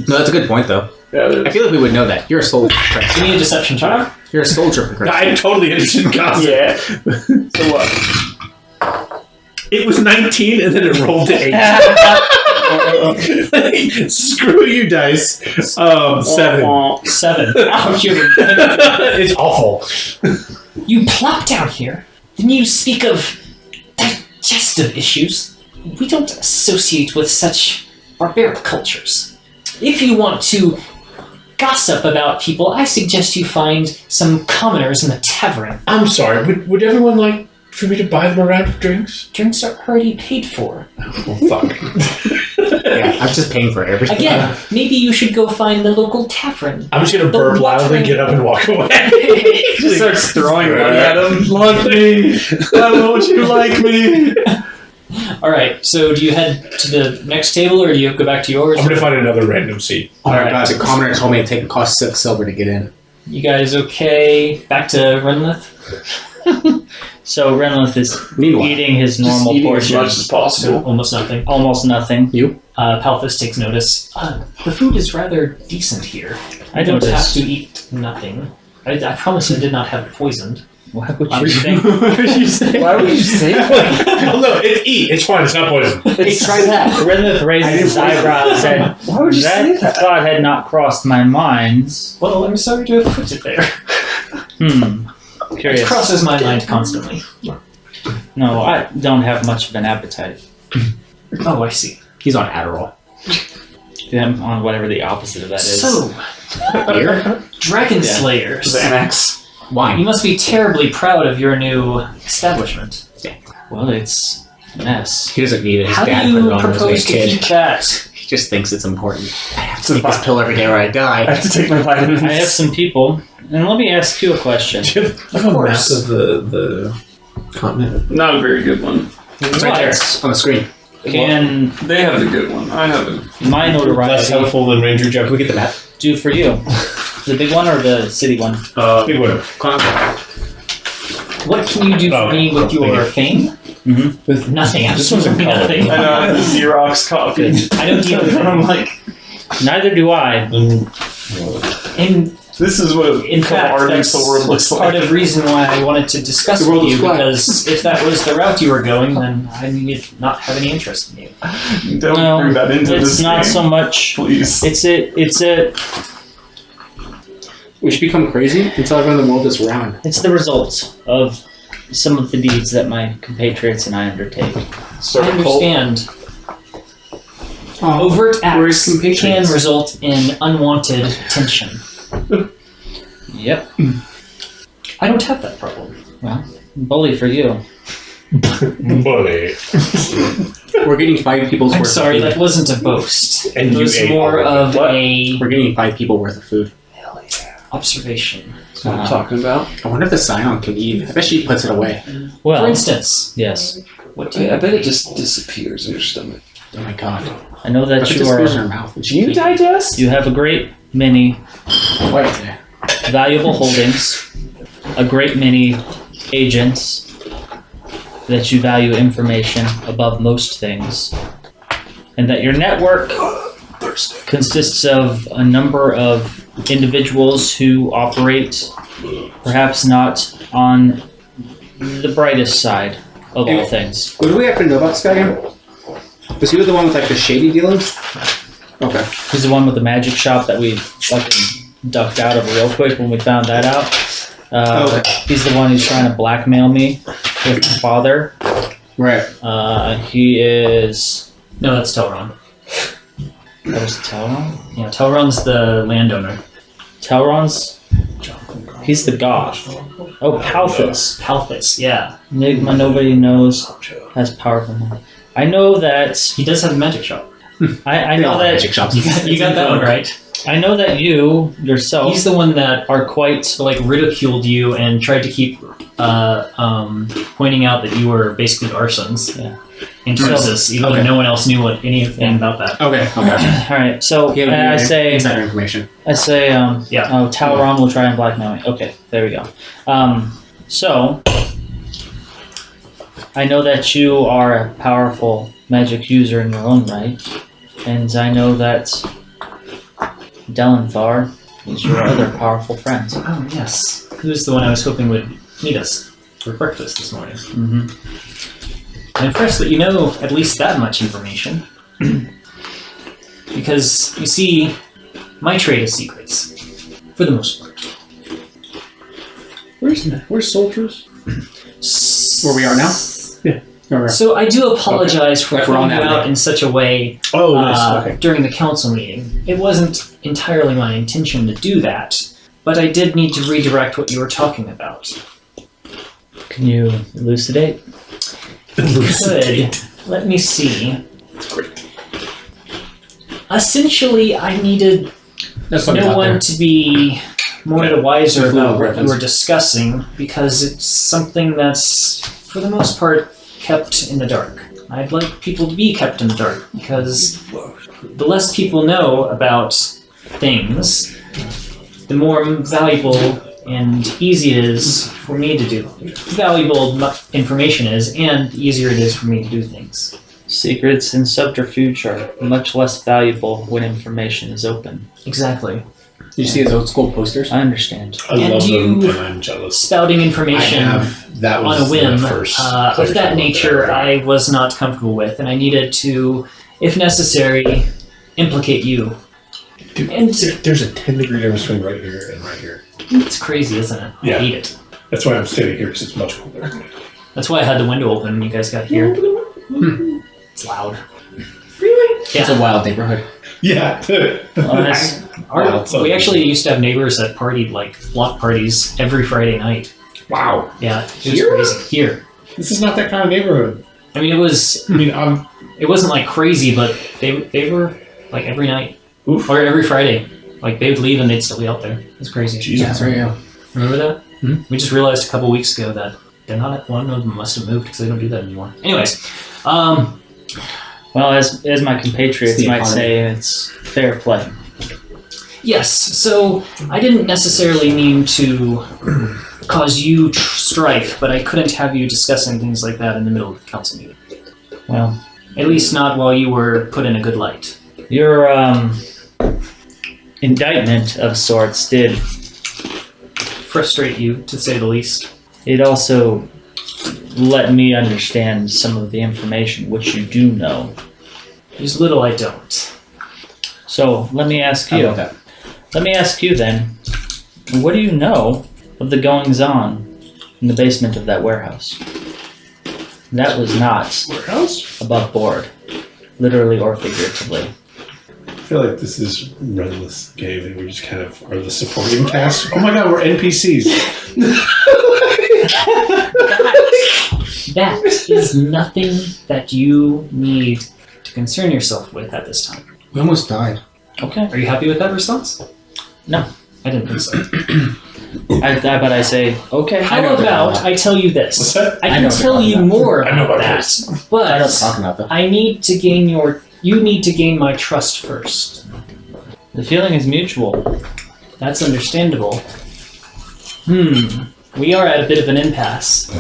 No, that's a good point, though. Yeah, I feel like we would know that. You're a soldier, Chris. Give me a deception check. You're a soldier, for Chris. I'm totally interested in gossip. yeah. So what? It was 19 and then it rolled to 8. Screw you, dice. 7. 7. Ouch, It's awful. You plop down here, then you speak of digestive issues. We don't associate with such barbaric cultures. If you want to gossip about people, I suggest you find some commoners in the tavern. I'm sorry. Would everyone like for me to buy them a round of drinks? Drinks are already paid for. Oh, fuck. Yeah, I'm just paying for everything. Again, maybe you should go find the local tavern. I'm just gonna The burp loudly, watering- get up, and walk away. Just starts throwing money at him. Like me. Won't you like me? Alright, so do you head to the next table or do you go back to yours? I'm gonna find another random seat. Oh my Alright. god, the commoner told me it take cost 6 silver to get in. You guys okay? Back to Renlith? so Renlith is Meanwhile, eating his Just normal eating portion, as much as possible. Almost nothing. almost nothing. Palthus takes notice. The food is rather decent here. I don't have to eat nothing. I promise you I did not have it poisoned. Why would I you was think? What did you say? Why would you say that? Well, no, it's eat. It's fine. It's not poison. Hey, try that. Renlith raises his eyebrows and said, Why would you say "That that? thought had not crossed my mind." Well, I'm sorry to have put it there. It Curious. crosses my mind constantly. No, I don't have much of an appetite. Oh, I see. he's on Adderall. I'm on whatever the opposite of that is. So, Beer? Dragon Slayers. Xanax. You Wine. must be terribly proud of your new establishment. well, it's a mess. He doesn't need it. His How do dad put you it on when he propose was a to kid. keep that? He just thinks it's important. I have to take this pill every day or I I die. have to take my vitamins. I have some people, and let me ask you a question. Of course. Of the continent. Not a very good one. It's right there on the screen. Can They have the good one. I haven't. my Less notoriety helpful than Ranger Jump. Can we get the map? do for you? The big one or the city one? Big one. What can you do for me with your fame? Mm-hmm. Nothing. This one's in Absolutely color. nothing. I know I have the Xerox copy. I don't deal with I'm it. like, Neither do I. In this is what In fact, ardent that's sword looks part like. of reason why I wanted to discuss The world with you, is flat. because if that was the route you were going, then I needed not have any interest in you. Don't No, bring that into it's this not game, so much. please. It's a. We should become crazy and tell everyone the world is round. It's the result of some of the deeds that my compatriots and I undertake. Start I a cult. understand. Overt Where's acts some can patriots? result in unwanted tension. Yep. I don't have that problem. Well, bully for you. Bully. We're getting 5 people's I'm worth sorry, of food. that wasn't a boast. And It you was ate more all of of What? a We're getting 5 people worth of food. observation. That's what I'm talking about. I wonder if the Scion can eat. I bet she puts it away. Well, For instance, yes. what do you I bet it just disappears in your stomach. Oh my god. I know that But it you disappears in are. her mouth. and Do she you can't eat digest? You have a great many it. Wait. valuable holdings, a great many agents, that you value information above most things, and that your network consists of a number of individuals who operate perhaps not on the brightest side of all things. What do we happen to know about this guy again? Was he the one with like the shady dealings? Okay. He's the one with the magic shop that we fucking ducked out of real quick when we found that out. He's the one who's trying to blackmail me with my father. Right. He is... No, that's Telron. That was Telron? Yeah, Telron's the landowner. Telron's... He's the god. Oh, Palthus. Palthus, yeah. Enigma nobody knows has powerful money. I know that... He does have a magic shop. I They know all have that... magic shops. You got that one right. I know that you yourself He's the one that are quite. like ridiculed you and tried to keep pointing out that you were basically arsons. Yeah. In Texas, even though no one else knew anything about that. Okay. All right. So I say insider information. Talron will try and blackmail me. Okay, there we go. So I know that you are a powerful magic user in your own right, and I know that Dalenpass is your other powerful friend. Oh yes, who's the one I was hoping would meet us for breakfast this morning? Mm-hmm. I'm impressed that you know at least that much information. Because, you see, my trade is secrets. For the most part. Where's Solatris? Where we are now? Yeah. So I do apologize for Like we're putting on you that out day. in such a way Oh, nice. Okay. during the council meeting. It wasn't entirely my intention to do that, but I did need to redirect what you were talking about. Can you elucidate? Good. Let me see. Essentially, I needed no one to be more the wiser about what you were discussing, because it's something that's, for the most part, kept in the dark. I'd like people to be kept in the dark, because the less people know about things, the more valuable and easy it is for me to do. Valuable information is, and the easier it is for me to do things. Secrets and subterfuge are much less valuable when information is open. Exactly. Did you see his old school posters? I understand. I And love them, you- and I'm jealous. Spouting information That was on a whim the first of player's that book nature that I read. I was not comfortable with, and I needed to, if necessary, implicate you. Dude, And there's a 10-degree difference between right here and right here. it's crazy, isn't it? Yeah. I hate it. That's why I'm standing here, because it's much cooler. That's why I had the window open when you guys got here. It's loud. Really? Yeah. It's a wild neighborhood. Yeah. Honest, We actually used to have neighbors that partied, like, block parties every Friday night. Wow. Yeah, it was Here? crazy. Here. This is not that kind of neighborhood. I mean, it wasn't, like, crazy, but they were, like, every night. Oof. Or every Friday. Like, they would leave and they'd still be out there. It's crazy. Jesus. That's right, yeah. Remember that? We just realized a couple weeks ago that they're not. One of them must have moved because they don't do that anymore. Anyways, well, as my compatriots It's the might economy. say, it's fair play. yes. So I didn't necessarily mean to cause you strife, but I couldn't have you discussing things like that in the middle of the council meeting. Well, At least not while you were put in a good light. your indictment of sorts did. Frustrate you, to say the least. It also let me understand some of the information which you do know. There's little I don't. So let me ask How you. about that? Let me ask you then. What do you know of the goings on in the basement of that warehouse? That was not Warehouse? above board, literally or figuratively. I feel like this is Runless game, and we just kind of are the supporting cast. Oh my god, we're NPCs. That is nothing that you need to concern yourself with at this time. We almost died. Okay. Are you happy with that response? No. I didn't think so. But I say, okay. How about I tell you this? What's that? I I can know what tell you're you talking more I know about about that, this. I know what I'm but talking about, though. I need to gain you need to gain my trust first. The feeling is mutual. That's understandable. We are at a bit of an impasse.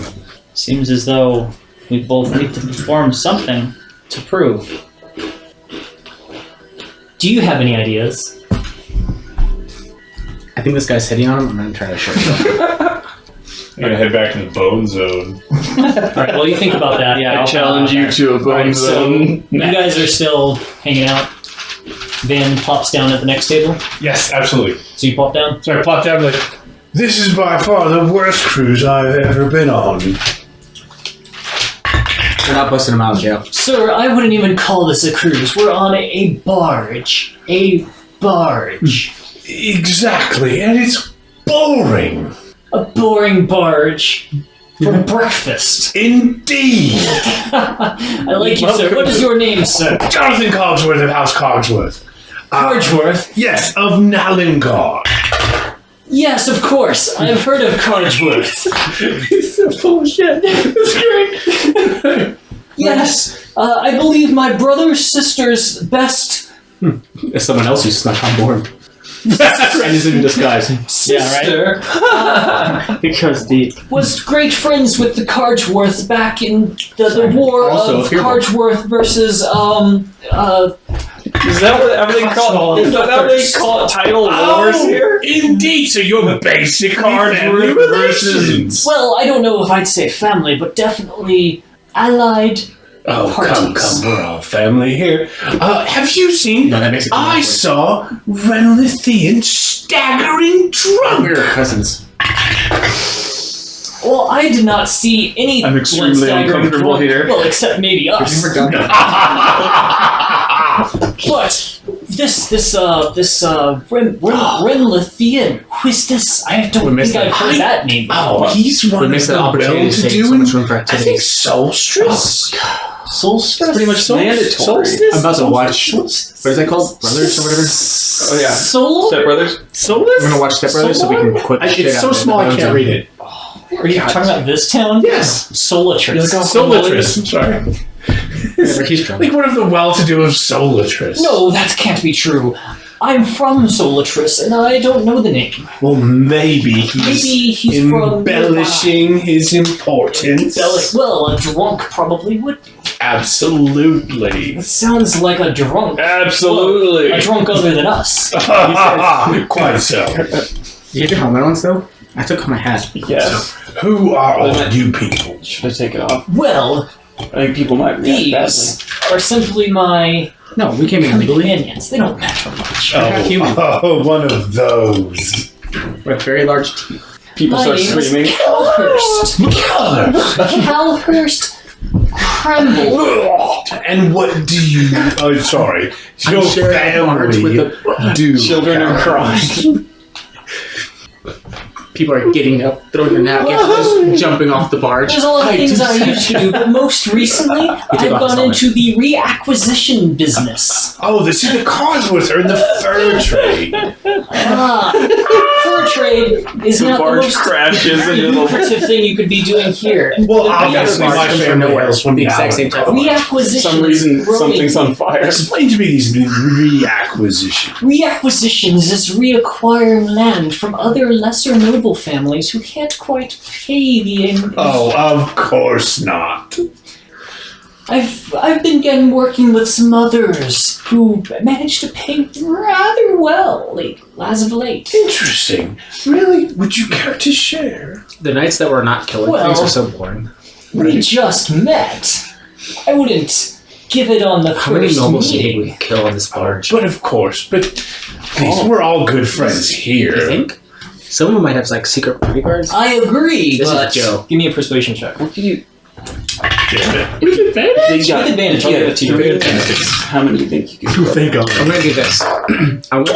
Seems as though we both need to perform something to prove. Do you have any ideas? I think this guy's hitting on him. I'm going to try to show you. I'm gonna head back to the bone zone. Alright, well you think about that. Yeah, I challenge you to a bone Alright, so zone. you guys are still hanging out. Van plops down at the next table. Yes, absolutely. So you plop down? So I plopped down like, this is by far the worst cruise I've ever been on. We're not busting him out of jail. Sir, I wouldn't even call this a cruise. We're on a barge. A barge. Exactly, and it's boring. A boring barge for breakfast. Indeed. I like you, sir. What is your name, sir? Jonathan Cogsworth of House Cogsworth. Cargeworth? Yes, of Nalingar. Yes, of course. I've heard of Cargeworth. He's so full of shit. It's great. Yes, I believe my brother's sister's best It's someone else who snuck on board. And is in disguise. sister Because the was great friends with the Cargeworths back in the war Also, of if you're- Cargeworth versus Is that what everything called? Is that how they call it title wars here? Indeed, so you're basically Cargeworth family relations. well, I don't know if I'd say family, but definitely allied. Oh, parties. come, we're all family here. Have you seen? No, that makes it I awkward. saw Renlithian staggering drunk. We're cousins. Well, I did not see any. I'm extremely staggering uncomfortable drunk- here. Well, except maybe us. But this Renlithian, who is this? I don't missed think I've heard that name before. Oh, he's We one of missed the the opportunity to save so well-to-do. much room for I think activities. Solstice. Solstice? Pretty much mandatory. I'm about to watch. What is that called? Brothers or whatever? Oh yeah. Soul? Step Brothers. Solstice. I'm gonna watch Step Brothers so we can quit. the shit It's out so of it. small I can't read it. Are you talking about this town? Yes. Solatris. Solatris. I'm sorry. Whenever he's drunk. Like one of the well-to-do of Solatris. No, that can't be true. I'm from Solatris, and I don't know the name. Well, maybe he's embellishing his importance. Well, a drunk probably would. Absolutely. It sounds like a drunk. Absolutely. A drunk other than us. Quite so. Did you get your helmet on still? I took off my hat. Yes. Who are all you people? Should I take it off? Well, I think people might react badly. these are simply my No, we came in legally. companions. They don't matter much. Oh, one of those. With very large teeth. People My start name is screaming. Calhurst. Calhurst Crumble. And what do you? Oh, sorry. Your family with the do. Children are crying. people are getting up, throwing their napkins, just jumping off the barge. There's a lot of things I used to do, but most recently, I've gone into the reacquisition business. Oh, this is the Cosworth are in the fur trade. Fur trade is The not the barge most crashes into the lucrative thing you could be doing here. Well, obviously, barge my comes from family nowhere. hails from The exact same type of barge. Reacquisition. For some reason, something's on fire. Explain to me these reacquisition. Reacquisitions is reacquiring land from other lesser noble families who can't quite pay the. Oh, of course not. I've been working with some others who managed to pay rather well as of late. Interesting. Really? Would you care to share? The nights that we're not killing Well- things are so boring. We just met. I wouldn't give it on the How many first nobles do you think meeting. we kill on this barge? But of course, please, we're all good friends here. You think? Some of them might have like secret bodyguards. I agree, This is but Joe. Give me a persuasion check. Damn it. With advantage? With advantage, I'll give it to you. With advantage. How many do you think you can You think I'm gonna do this. I'm 20!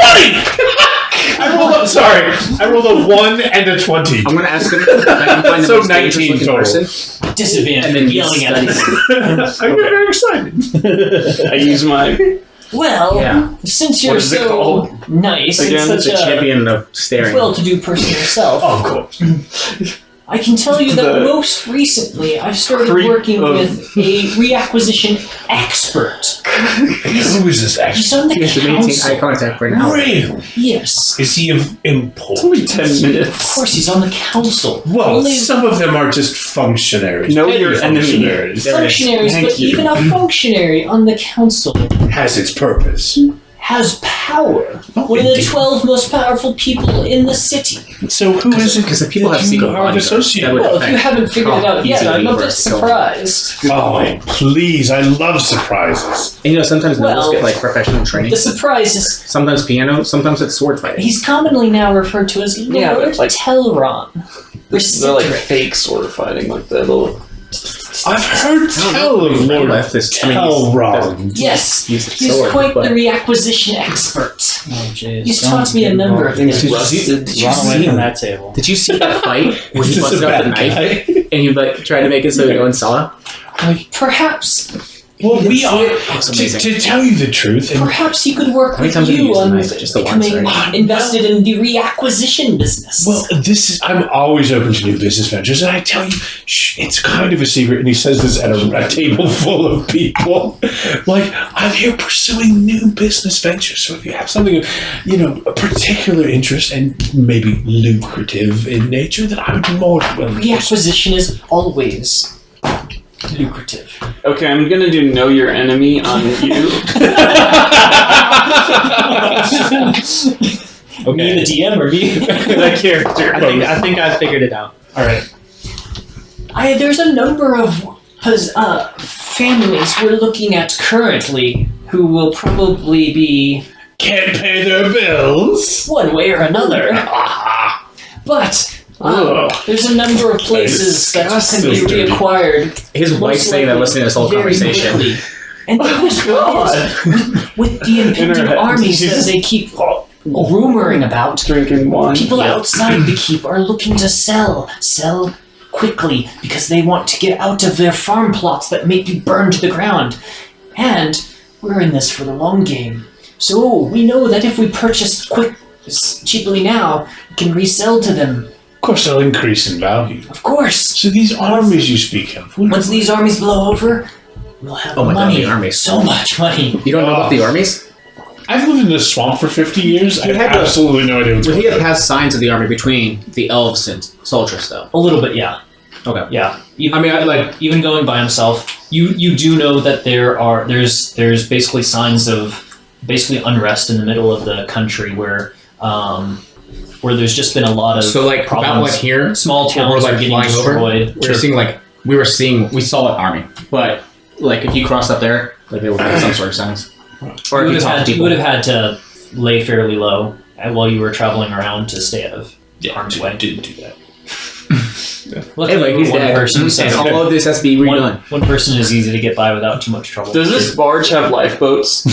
I rolled a 1 and a 20. gonna ask them if I can find the So most dangerous 19 looking total. person, disadvantage. and then yelling at us. I get very excited. I use my... Well, Yeah. since What you're is it so called? nice Again, and It's such a a champion of staring. well-to-do person yourself, Of course. I can tell you that The most recently I've started creep working of- with a reacquisition expert. Who is this He's actually? on the You have to maintain eye council. contact for an hour. Really? Yes. Is he of importance? Only 10 Of minutes. course, he's on the council. Well, Only some of them are just functionaries. Know Petty your enemy. functionaries. There it is. functionaries, Thank but you. even a functionary on the council Has its purpose. has power. Oh, One of the indeed. 12 most powerful people in the city. So who is it? Because if people that have you secret are bodyguards, associated that would with? Well, if you haven't figured it out yet, easy I'm a for bit us to kill. surprised. Oh, please. I love surprises. And you know, sometimes nobles Well, get like professional training. The surprise is Sometimes piano, sometimes it's sword fighting. he's commonly now referred to as Lord Yeah, but, like, Telron. They're like Recitric. fake sword fighting, like the little... I've heard tell of Lord left this. Telron. Yes, Use the he's sword, quite but- the reacquisition expert. Oh, jeez. He's taught me a number of things. Did you Rusted. see- Run away see- from that table. Did you see that fight when Is he this busted a out the bad knife guy? and he like tried to make it so no one saw? Perhaps Well, we are That's amazing. to tell you the truth. And Perhaps he could work many with times have you you used the on knife? Just the once, becoming right? invested in the reacquisition business. well, I'm always open to new business ventures, and I tell you, it's kind of a secret. And he says this at a table full of people. Like, I'm here pursuing new business ventures. So if you have something, a particular interest and maybe lucrative in nature, then I would be more than willing. Reacquisition is always lucrative. Okay, I'm gonna do know your enemy on you. Me, the DM, or me? That character. I think I figured it out. All right. There's a number of families we're looking at currently who will probably be Can't pay their bills. one way or another. But there's a number of places that can be reacquired. His wife's saying that listening to this whole very conversation. quickly. And the worst part is, with the impending armies that they keep rumoring about, Drinking wine. people outside the keep are looking to sell quickly because they want to get out of their farm plots that may be burned to the ground. And we're in this for the long game. So we know that if we purchase cheaply now, we can resell to them. Of course, they'll increase in value. Of course. So these armies you speak of. Once these armies blow over, we'll have Oh my God, money. the armies. So much money. You don't know about the armies? I've lived in the swamp for 50 years. I have had to- absolutely no idea what's Would going he on. have passed signs of the army between the elves and Solatris, though? A little bit, yeah. Okay. Yeah. Even, I mean, even going by himself, you do know that there's basically signs of basically unrest in the middle of the country where there's just been a lot of so like problems. about like here, Small where we're towns are like getting flying destroyed. over. We saw an army, but like if you crossed up there, like they would have some sort of signs. Or if you talk to You people. would have had to lay fairly low while you were traveling around to stay out of harm's way. Didn't do that. Anyway, he's one dead. person, so And all of this has to be redone. one person is easy to get by without too much trouble. Does this barge have lifeboats?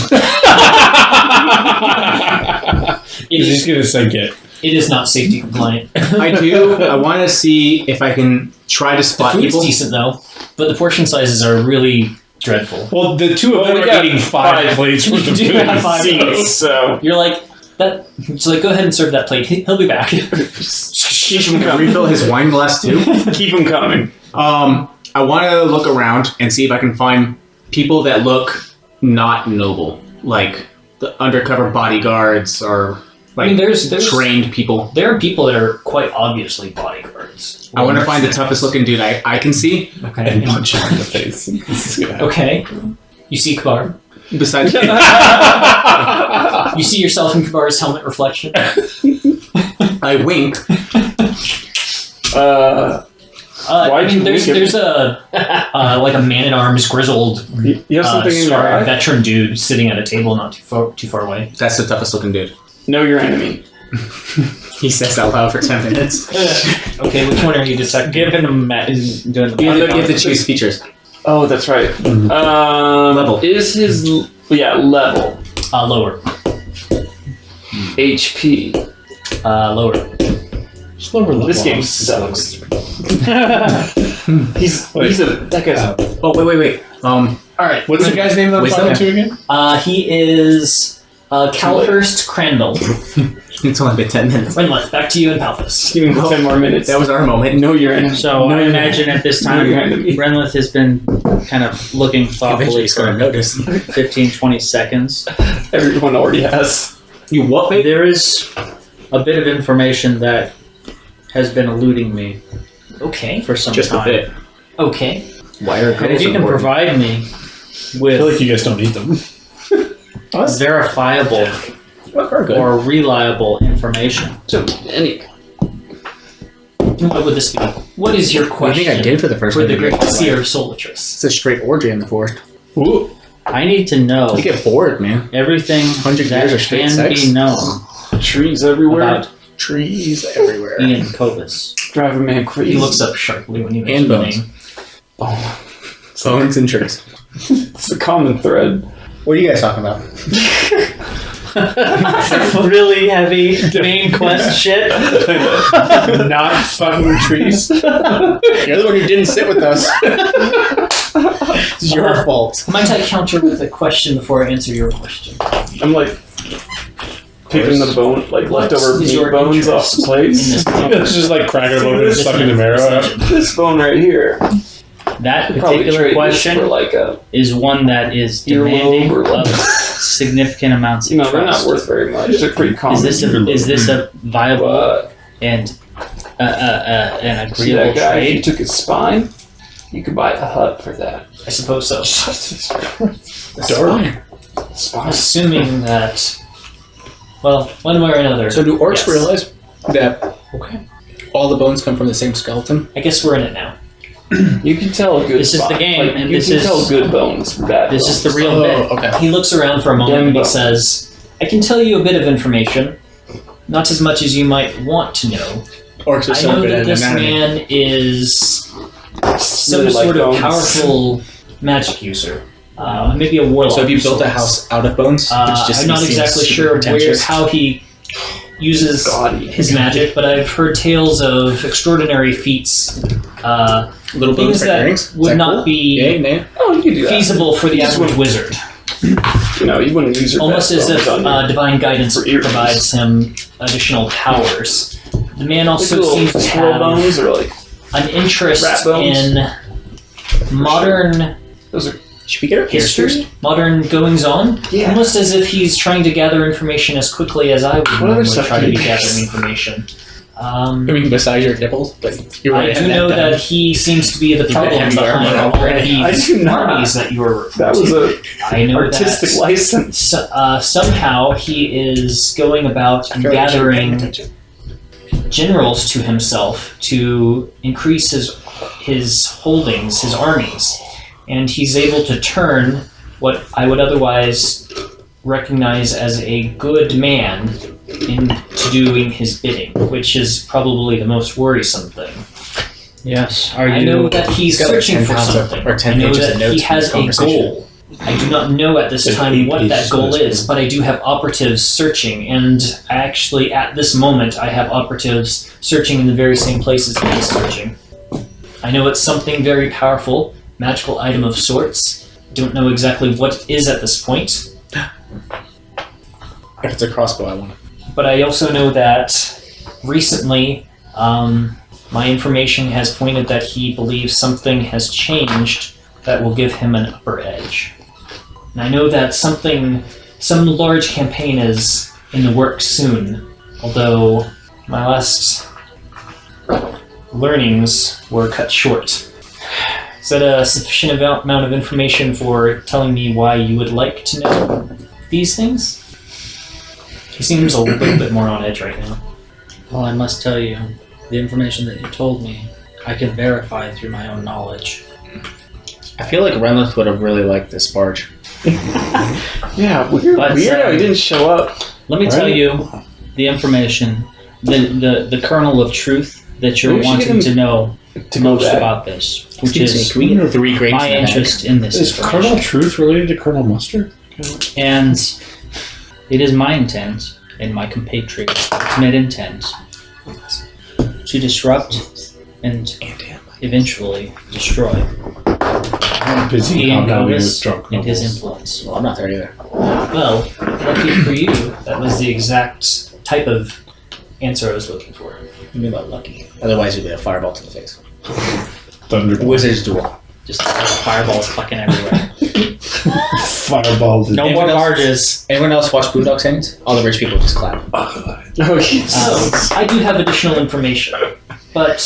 He's just going to say get. It is not safety compliant. I do. I want to see if I can try to spot The food's people. decent though, but the portion sizes are really dreadful. Well, the two of Well, them we are got eating five plates worth of You do food. have five plates. So You're like that. So like, go ahead and serve that plate. He'll be back. keep him coming. Refill his wine glass too. Keep him coming. I want to look around and see if I can find people that look not noble, like the undercover bodyguards or like I mean, there's trained people. there are people that are quite obviously bodyguards. I want to find the toughest looking dude I can see. Okay. And punch him in the face. This is gonna happen. Okay. You see Kabar. Besides, You see yourself in Kabar's helmet reflection. I wink. Why'd you there's wink at there's a like a man at arms, grizzled, You have something in your scar- eye? veteran dude sitting at a table not too far away. That's the toughest looking dude. Know your enemy. He says out loud for 10 minutes. Okay, which one are you detecting? Give him a is doing the You have to choose features. Oh, that's right. Level. Is his level Lower. HP? Lower. Slower level. This game sucks. He's that guy's. Oh, wait. All right. What's the guy's name that I'm Wisdom? talking to again? He is Calhurst Crandall. It's only been 10 minutes. Renlet, back to you and Palphus. Give him 10 more minutes. That was our moment. Know your enemy. So Know I your imagine at this time, Know your enemy. Renlith has been kind of looking Eventually thoughtfully he's going to for notice. 15-20 seconds. Everyone already has. You what, babe? There is a bit of information that has been eluding me Okay. for some Just a time. bit. Okay. Why are And if you can provide me I feel like with you guys don't need them. verifiable We're good. or reliable information. So, any. What would this be? What is your I question think I did for the first for one. the great seer of Solatris? It's a straight orgy in the forest. Ooh. I need to know You get bored, man. everything 100 that years of straight can sex. be known Trees everywhere. about Trees everywhere. Ian Kovas. Drive a man crazy. He looks up sharply when you mention And the bones. name. Bones and trees. It's a common thread. What are you guys talking about? Really heavy main quest shit. Not fucking trees. You're the one who didn't sit with us. It's your fault. Might I counter with a question before I answer your question? I'm like picking the bone, like What leftover is meat your bones off interest the plates. in this It's just like cracker loaded and sucking the marrow out. This bone right here. That Could probably particular trade question this for like a, is one that is Earlobe demanding or of significant amounts of you know, they're not trust. worth very much. They're pretty common. Is this a viable But and an see agreeable that guy? If you trade? took his spine, you could buy a hut for that. I suppose so. Dark. Spine. Assuming that, well, one way or another. So do orcs yes. realize that all the bones come from the same skeleton? I guess we're in it now. You can tell a good. This is the spine. game, Like, and you this can is- tell good bones from bad. This is the bones. real bit. Okay. He looks around for a moment and he Dembo. says, I can tell you a bit of information. Not as much as you might want to know. Orcs are I so know good that at this anatomy. man is some Really like sort of bones. powerful magic user. Maybe a warlock. So if you of built a sorts. house out of bones, it's just I'm not seems exactly super sure pretentious. how he uses Gaudy. his magic, but I've heard tales of extraordinary feats, little bones things for that earrings. Is would that not cool? be Yay, nay. Oh, you can do that. feasible for the You just average wizard. You know, you wouldn't use your Almost best as if bones on you. divine guidance for earrings. provides him additional powers. The man Like also little seems to squirrel have bones or like an interest rat bones? in modern those are. Should we get our characters? history, modern goings on. Yeah. Almost as if he's trying to gather information as quickly as I would other normally stuff try to can be you gathering use? information. I mean, besides your nipples, but you I already do have know done. that he seems to be the You've problem had behind armor all already. of these I do not. armies that you were That was a I know artistic that license. somehow he is going about I feel like I should pay gathering attention. generals to himself to increase his holdings, his armies, and he's able to turn what I would otherwise recognize as a good man into doing his bidding, which is probably the most worrisome thing. Yes. Are I you? know that he's He's got like searching 10 for pounds of- something. or 10 I know pages that of notes he from has this a conversation. goal. I do not know at this There's time 8 what that pages goal of this is, but I do have operatives searching, and actually at this moment I have operatives searching in the very same places he is searching. I know it's something very powerful, magical item of sorts. Don't know exactly what it is at this point, If it's a crossbow, I want it. but I also know that recently my information has pointed that he believes something has changed that will give him an upper edge. And I know that some large campaign is in the works soon, although my last learnings were cut short. Is that a sufficient amount of information for telling me why you would like to know these things? He seems a little bit more on edge right now. Well, I must tell you, the information that you told me, I can verify through my own knowledge. I feel like Renlith would have really liked this barge. Yeah, weird But, how he didn't show up. Let me tell Right. you the information, the kernel of truth that you're Maybe we should wanting get to know To know most that. about this, which Excuse me, is can we get 3 grapes my in a bag? interest in this Is information. Colonel Truth related to Colonel Mustard? And it is my intent and my compatriot's ultimate intent to disrupt and eventually destroy I'm busy Ian hobnobbing with Govis drunk and his nobles. influence. Well, I'm not there either. Well, lucky for you, that was the exact type of answer I was looking for. Maybe about lucky. Otherwise, you'd be a fireball to the face. Thunderbolt. Wizard's duel. Just fireballs fucking everywhere. Fireball. No Anyone more else? barges. Anyone else watch Boondock Saints? All the rich people just clap. Oh, yes. So, I do have additional information, but...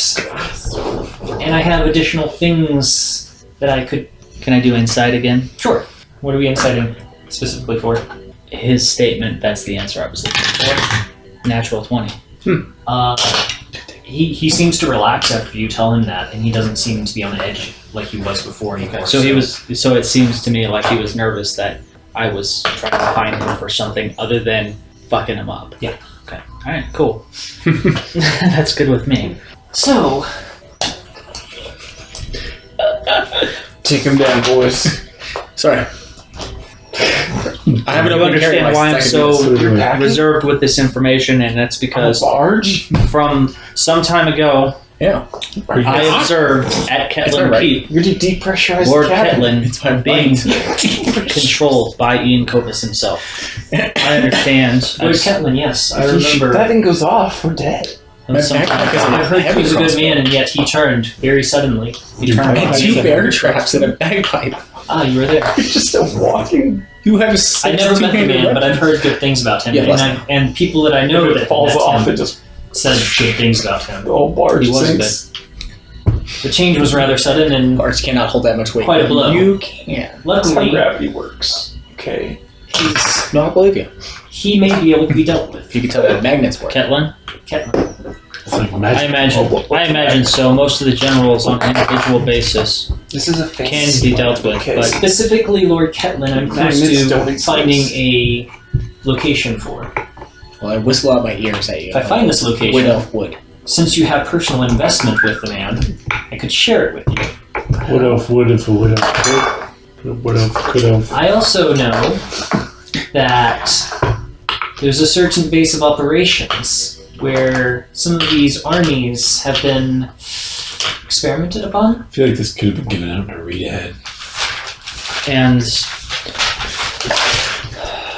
And I have additional things that I could... Can I do insight again? Sure. What are we inciting specifically for? His statement, that's the answer I was looking for. Natural 20. He seems to relax after you tell him that, and he doesn't seem to be on edge like he was before you guys. So it seems to me like he was nervous that I was trying to find him for something other than fucking him up. Yeah. Okay. Alright, cool. That's good with me. So, Take him down, boys. Sorry. I have an You open carry understand why I'm license. so You're packing? reserved with this information, and that's because Barge? from some time ago, Yeah. Are you I observed at Ketlin right. Keep You're to depressurize Lord the cabin. Ketlin being controlled by Ian Copus himself. I understand. Lord Ketlin, yes, I remember. That thing goes off, we're dead. And sometimes- I heard he was a good man, and yet he turned very suddenly. He You're turned right. on Two me. bear traps and a bagpipe. Ah, you were there. You're just a walking. You have a I never met the two-handed man, but weapon. I've heard good things about him, Yeah, and, listen. and people that I know If that it falls met off, him it just said good things about him. the whole barge He was sinks. The change was rather sudden, and Barge cannot hold that much weight. Quite a blow. You can. That's how luckily, gravity works. Okay. he's, No, I believe you. he may be able to be dealt with. If you could tell that magnets work. Ketlin? Ketlin. It's like I magic. imagine so. Most of the generals on an individual basis This is a can fancy be dealt with, Okay. but Specifically, Lord Ketlin, I'm close Magnets don't to exist. finding a location for. Well, I whistle out my ears at you. If I find this location, Wood elf wood. since you have personal investment with the man, I could share it with you. What elf would if a wood elf could? What elf could elf? I also know that there's a certain base of operations where some of these armies have been experimented upon. I feel like this could have been given out in a read ahead. and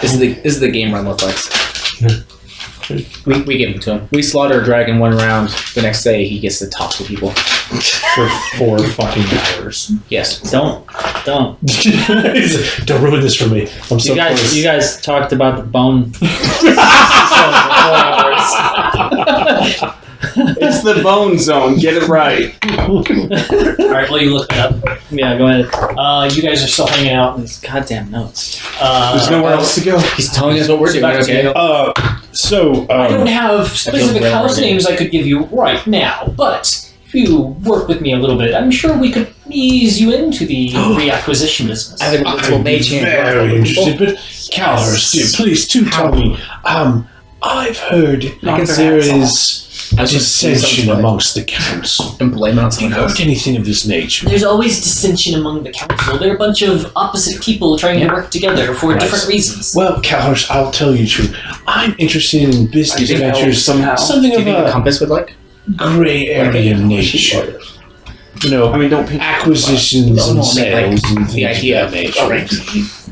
This is the game run looks like. We give him to him. We slaughter a dragon one round. The next day he gets to talk to people. For 4 fucking hours. Yes. don't. Don't ruin this for me. I'm so close. You guys talked about the bone. It's the bone zone. Get it right. Alright, well, you look it up. Yeah, go ahead. You guys are still hanging out. These goddamn notes. There's nowhere else to go. He's telling us what we're doing. Okay. I don't have specific very house hard. names I could give you right now, but if you work with me a little bit, I'm sure we could ease you into the reacquisition business. I have an invincible mage hand. Very interested, but Calhurst, dear, please do tell me. I've heard Knock that their there hats is I was just saying dissension something amongst the council. and blame it on Have you someone else. heard anything of this nature? There's always dissension among the council. They're a bunch of opposite people trying to work together for Right. different reasons. Well, Calhurst, I'll tell you the truth. I'm interested in business think ventures, somehow. something Do you of think the a compass would like? gray area nature. You know, I mean, don't paint. acquisitions No, and I mean, like, sales and the things idea of that of nature. ranks.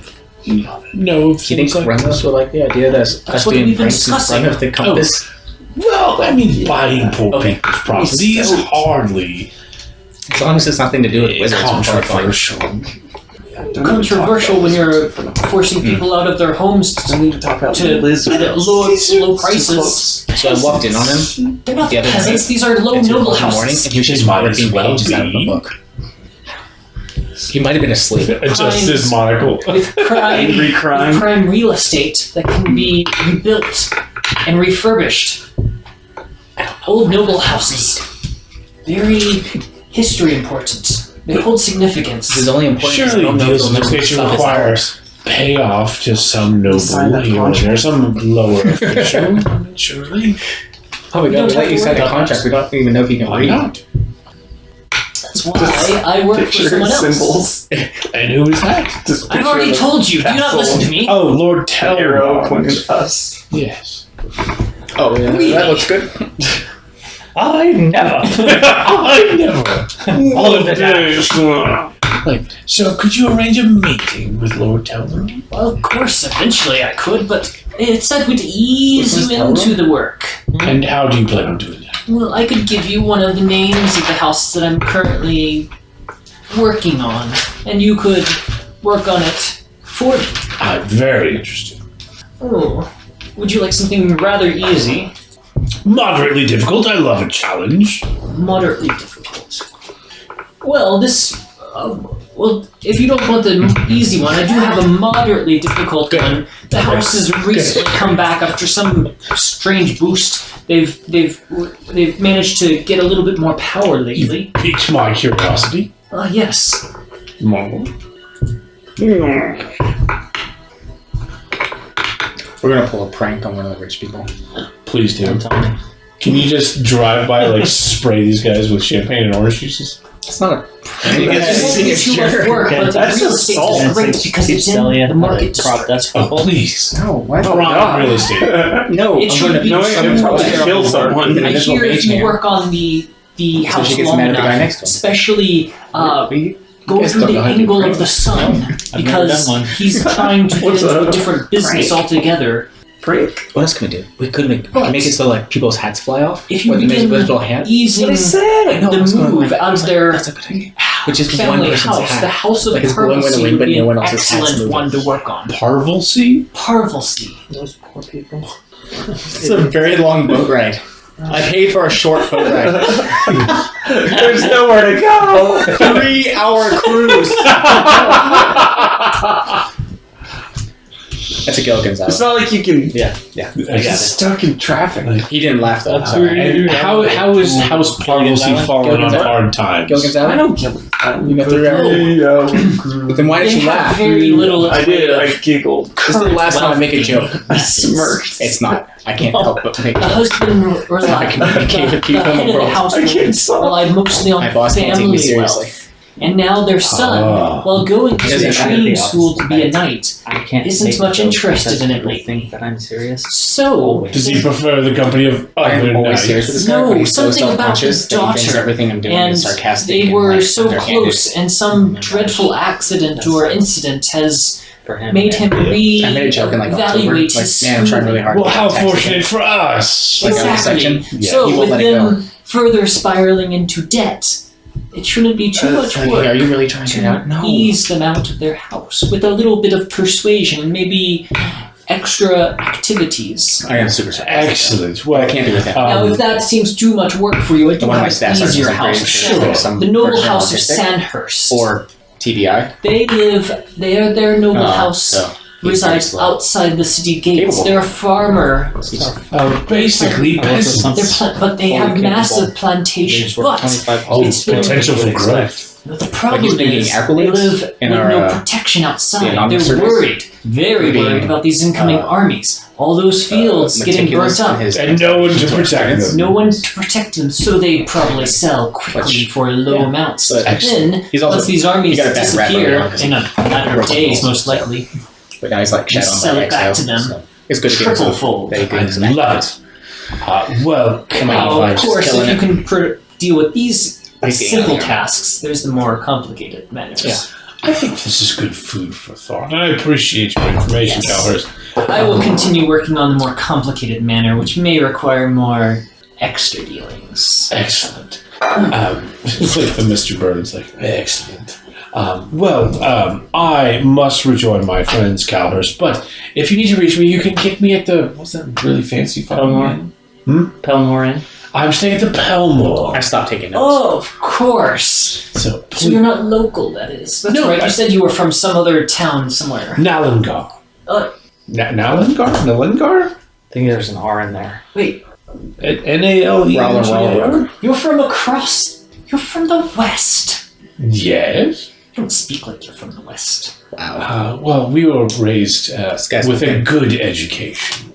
No, Do you think things like Gremlins would like the idea that us That's what doing we've been ranks in discussing. front of the compass? well, I mean, buying poor Okay. people's property is hardly As long as it's nothing to do with wizards. we're probably fine. controversial. Controversial when you're forcing people out of their homes Don't need to talk about to lizards. at low It's too prices. close. So I walked in on him They're not the other peasants. night These are low at 2 noble o'clock in the morning, houses. and he was just Might as ripping well pages out of a be. book. He might have been asleep. Adjust his monocle. With crime, Angry crime. with prime real estate that can be rebuilt and refurbished. Old noble houses. Very history important. They hold significance. This is only important because I Surely don't know if deals they'll of never this nature stop his require hours. payoff to some noble Sign that here or contract. there, some lower official. Surely. Oh my You god, don't we let have you to sign worry the about contract. We don't even know if you can Why read. not? That's why I work for Picture someone else. symbols. And who is that? Just I've picture already the told you. Do not castle. listen to me. Oh, Lord Arrow Telro. pointing at us. Yes. Oh, yeah, that looks good. I never. I never. All of the days. Like, so could you arrange a meeting with Lord Telro? Well, of course, eventually I could, but it said would ease Who's you Tauron? into the work. And how do you plan on doing that? Well, I could give you one of the names of the house that I'm currently working on, and you could work on it for me. I'm very interested. Oh, would you like something rather easy? Moderately difficult. I love a challenge. Moderately difficult. Well, well, if you don't want the easy one, I do have a moderately difficult one. The house has recently come back after some strange boost. They've managed to get a little bit more power lately. Piqued my curiosity. Yes. Marvel. We're gonna pull a prank on one of the rich people. Please do. Don't tell me. Can you just drive by, like, spray these guys with champagne and orange juices? It's not a prank. It won't be too much work, but the That's real just estate salt. is great because it's in the market district. That's Oh, people. please. No, why? Prime real estate. No, It should be No, true. I'm trying to kill someone. I hear if you work on the the So house she gets long mad at the guy enough, next to him. especially go guys through don't the know how to do angle of pranks. the sun never because done one. he's trying to get What's into a a different business prank? altogether. Prank. What else can we do? We could make But- it so like people's hats fly off. If you or the begin invisible hat. easing I know, I the was going move like- out of their That's a good idea. Which is one family person's house, hat. the house of Like it's blowing with the parvelcy wind, would but be no an one else's hat's excellent moving. one to work on. Parvelcy? Parvelcy. Those poor people. It's a very long boat ride. I paid for a short boat ride. There's nowhere to go. 3-hour cruise. That's a Gilligan's It's Island. not like you can. Yeah. It's stuck in traffic. He didn't laugh though. That's All weird. right. And how's Parvelcy fallen on hard times? Gilligan's I Island? don't give a You got 3-hour. But then why did They you have laugh? very little. I did. I giggled. This is the last time I make a joke. I smirked. It's not. I can't help but make The jokes. husband or the, I can't the keep head on of the world. household I can't stop. relied mostly on My boss can't take me family seriously. wealth. And now their son, Ah. while going to Doesn't a have training the school to be a opposite. knight, I can't. Isn't take much those interested because in it people lately. think that I'm serious. so Does he prefer the company of I'm other always knights? serious with this guy, No, but he's so something about self-conscious his that he thinks daughter. everything I'm doing and is sarcastic. they and, were like, so underhanded. close, and some dreadful accident or incident has For him, made him I made a joke in like October. reevaluate Like, his man, I'm trying really hard. Well, to how text him. fortunate for us! Like, a Exactly. section. Yeah. So He won't with let it them further spiraling into debt, it shouldn't be too much Are work you really trying to get out? to No. ease them out of their house with a little bit of persuasion and maybe extra activities. I am super sarcastic. Excellent. What I Well, can't do with him. Now, if that seems too much work for you, I do One of my have staff an easier sergeants house. is great. Some The noble person house of autistic. Sandhurst. Or TBI. Their noble house So he's resides very slow. outside the city gates. Capable. They're a farmer. basically peasants. But they have Fully massive capable. plantations. He's worth But 25 Oh, it's been- potential for growth. the problem he's making is they accolades live in with our, no protection outside. anonymous They're service? worried, very Being, worried about these incoming armies. All those fields getting burnt meticulous in up. his- And no one to protect them. No one to protect them, so they probably sell quickly Which- for low yeah. amounts. But But then, he's also- once these armies he got a bad rap disappear, early on 'cause in a matter of works days, alone, most so. likely, But now he's like Just shadowed sell by it back XO, to them. so it's good to get triple himself. fold. They do some I love accolades. it. Well, Come on, Now, Eli, of just course, killing if you it. can deal with these He's getting simple out of here. tasks, there's the more complicated manners. Yeah. I think this is good food for thought. I appreciate your information, Yes. Calhurst. I will continue working on the more complicated manner, which may require more extra dealings. Excellent. It's like the Mr. Burns, like, excellent. I must rejoin my friends, Calhurst, but if you need to reach me, you can get me at the, what's that really fancy Pelmore. inn? Pelmore Inn. I'm staying at the Pelmore. I stopped taking notes. Oh, of course. So, So you're not local, that is. That's No, right. I- You said you were from some other town somewhere. Nalengar. Uh, Nalengar? Nalengar? I think there's an R in there. wait, N-A-L-E-N-G-A-R? you're from across. You're from the west. Yes. You don't speak like you're from the west. Wow. Well, we were raised guy's with a okay. good education.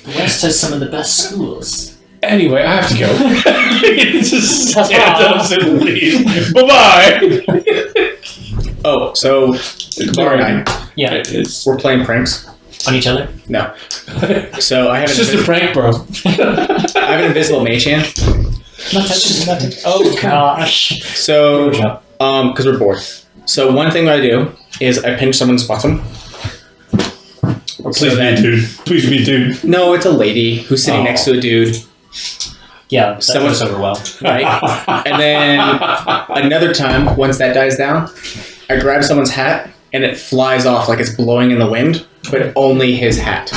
The west has some of the best schools. Anyway, I have to go. Just stand up and leave. Bye-bye. Oh, so Bar and I, Yeah, It's we're playing pranks. on each other. No. So I have just a an prank, bro. I have an invisible mage hand. Not touching nothing. Oh gosh. So because we're bored. So one thing that I do is I pinch someone's bottom. Please be a dude. Please be a dude. No, it's a lady who's sitting Oh. next to a dude, Yeah, that Someone- goes over well. right? And then another time, once that dies down, I grab someone's hat and it flies off like it's blowing in the wind, but only his hat.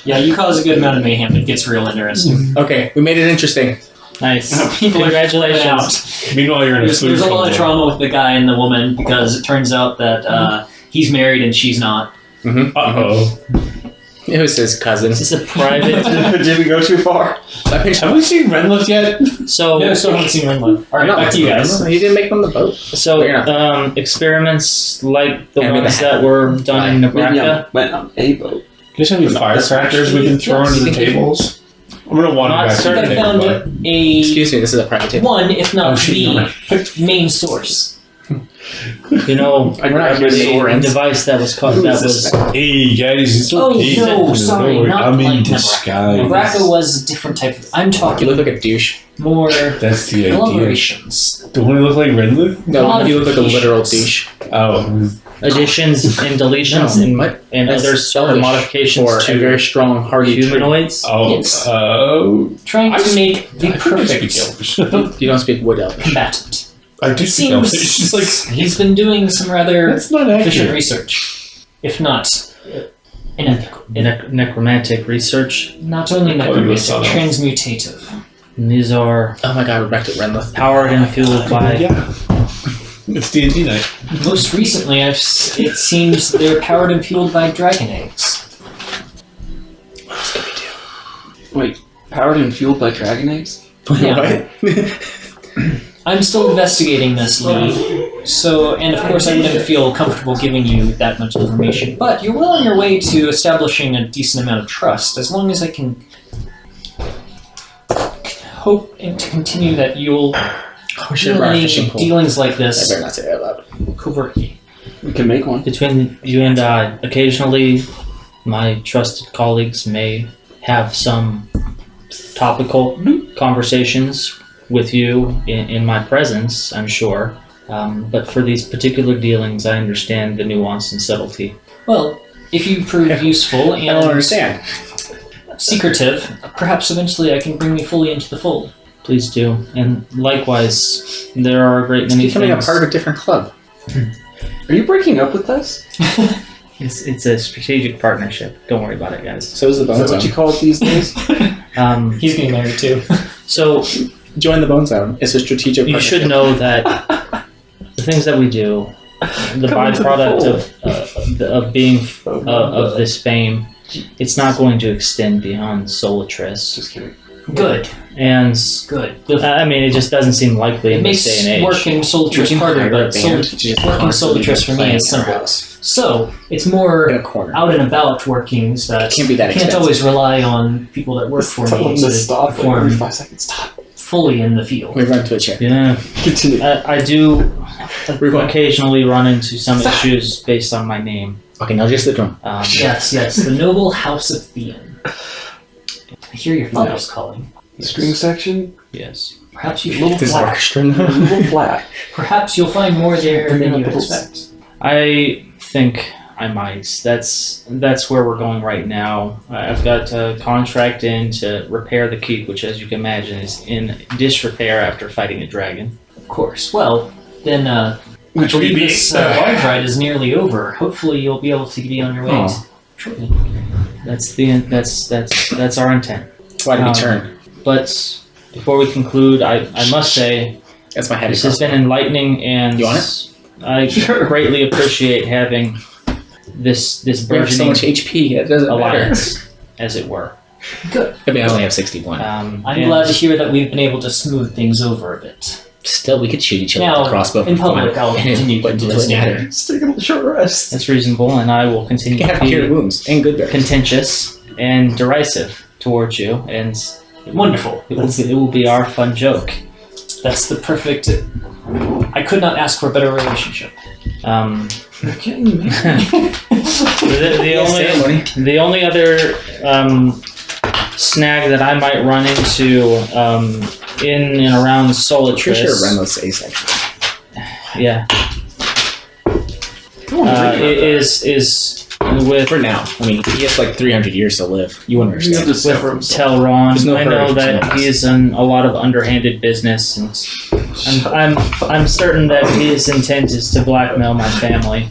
Yeah, you cause a good amount of mayhem. It gets real interesting. Okay, we made it interesting. Nice. People are flipping Congratulations. out. Meanwhile, you're in a There's food a lot of coma. trauma with the guy and the woman because it turns out that he's married and she's not. Uh-oh. It was his cousin. This is a private. Did we go too far? I pinched Have we seen Renliff yet? So, No, still haven't seen Renwood. Alright, I'm not back to you guys. He didn't make them the boat. so You're experiments like the Yeah, I mean, ones the that were done in Maybe Nebraska. I went on a boat. Can you have any firecrackers we can throw Yes. under the tables? I'm gonna wander Not back to I your certain. table, found but... a Excuse me, this is a private table. one, if Oh, not shit, the no. main source. You know, I grabbed my sword. the device that was caught. That was. Hey guys, it's Oh, okay. no, sorry, Don't worry, not I'm in like disguise. Nebraska was a different type of... I'm You talking look like a douche. more That's the idea. collaborations. Don't want to look like Renly? No, you look like a literal Modifications. douche. Oh, Additions and deletions and That's other selfish modifications for a to very strong, hardy tree. humanoids. Yes. I Trying to make the think I speak perfect Elvish. You don't speak wood elvish. combatant. I do speak Elvish. It's Seems just like he's been doing some rather that's not efficient accurate. research, if not unethical. Necromantic research. Not only Oh, you were necromantic, son of- transmutative. And these are Oh my god, we're back to Renlith. powered and fueled by. Yeah, it's D&D night. Most recently, it seems they're powered and fueled by dragon eggs. Wait, powered and fueled by dragon eggs? Yeah. I'm still investigating this, Lee. So, and of course, I wouldn't feel comfortable giving you that much information. But you're well on your way to establishing a decent amount of trust, as long as I can hope and to continue that you'll Oh, shit, do we're on a any fishing pole. dealings like I this better not say that out loud. covertly. We can make one. Between you and I, occasionally my trusted colleagues may have some topical conversations with you in my presence, I'm sure. But for these particular dealings, I understand the nuance and subtlety. Well, if you prove useful I don't and understand. secretive, perhaps eventually I can bring you fully into the fold. Please do. And likewise, there are a great many Becoming things. a part of a different club. Are you breaking up with us? It's a strategic partnership. Don't worry about it, guys. So is the Is Bone that what Zone. you call it these days? He's getting married too. So Join the Bone Zone. It's a strategic you partnership. should know that the things that we do, the Come into the byproduct of being of this fame, it's not going to extend beyond Solatris. Just kidding. Good, And good. I mean, it just doesn't seem likely It in makes this day and age. working We Solatris can harder, hire a but band to just working constantly Solatris for play me in is our simple. house. So it's In more a corner. out and about workings that Can't be that can't expensive. always rely on people that work for Tell me them to to stop like, perform every 5 seconds. Stop. fully in the field. We run to a chair. Yeah, Continue. I do Rewind. occasionally run into some issues based on my name. Okay, now just the drum. Yes, the noble house of Theon. I hear your father's calling. String section, Yes. Perhaps you little should. flat. orchestra. A little flat. Perhaps you'll find more there than you expect. I think I might. That's where we're going right now. I've got a contract in to repair the keep, which, as you can imagine, is in disrepair after fighting a dragon. Of course. Well, then Which believe this barge ride is nearly over. Hopefully, you'll be able to be on your way Oh. shortly. That's our intent. Why did we turn? But before we conclude, I must say That's my heavy this has crossbow. been enlightening, and You want I greatly appreciate having this We have so burgeoning much HP, it doesn't matter. alliance, as it were. Good. I mean, I only have 61. I'm and glad to hear that we've been able to smooth things over a bit. Still, we could shoot each other Now, with a crossbow. in for public, fun. I'll continue But to it do doesn't this matter. later. Just take a little short rest. That's reasonable, and I will You continue can to have cured be wounds and good berries. contentious and derisive towards you, and Wonderful. it will be our fun joke. That's the perfect. I could not ask for a better relationship. You're kidding me. The only other snag that I might run into in and around Solatris. Pretty sure Renlith's asexual. Yeah. Is with For now. I mean, he has like 300 years to live. You wouldn't He's understand. to sever himself. Telron. There's no I hurry know for that some of he us. is in a lot of underhanded business, and I'm certain that his intent is to blackmail my family.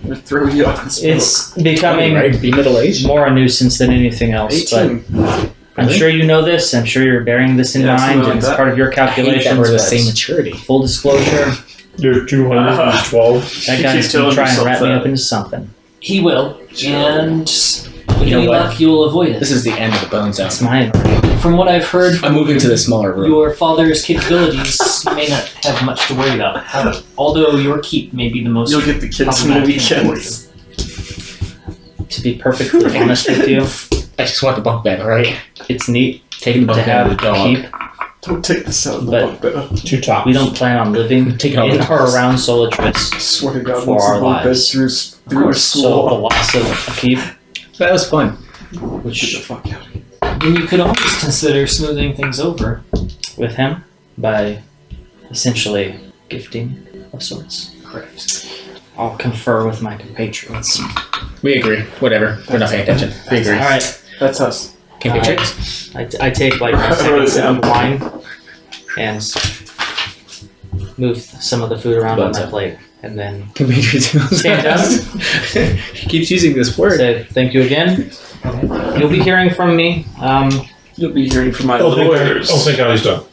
Or throw you off the smoke. It's becoming Right? Be middle-aged. more a nuisance than anything else. But 18. I'm sure you know this. I'm sure you're bearing this in Yeah, mind, something and like it's that. part of your I hate that calculations. we're the but same maturity. full disclosure, You're 212. that He guy's keeps gonna telling try and himself wrap me that. up into something. He will, and with You know any what? luck, you'll avoid it. This is the end of the Bone Zone. That's my From what I've heard, I'm moving to the smaller room. your father's capabilities may not have much to worry about. Although your keep may be the most You'll get the kids on the problematic thing for weekends. To be perfectly honest with you, I just want the bunk bed, alright? it's neat Taking the to bunk bed have to the a dog. keep, Don't take this out of the But- bunk bed. Two tops. We don't plan on living Take it all in the or tops. around Solatris I swear to God, for once our the bunk bed lives. through a So the school. loss of Akib, That was fun. Get the which fuck out of here. Then you could always consider smoothing things over. with him by essentially gifting of sorts. Correct. I'll confer with my compatriots. We agree. Whatever. We're not paying attention. We agree. All right, That's us. Compatriots? I take like my I wrote second it sip down. of wine and move some of the food around on my plate, and then Compatriots. stand up. He keeps using this word. Say thank you again. You'll be hearing from me. You'll be hearing from my Oh, lawyers. thank God he's done.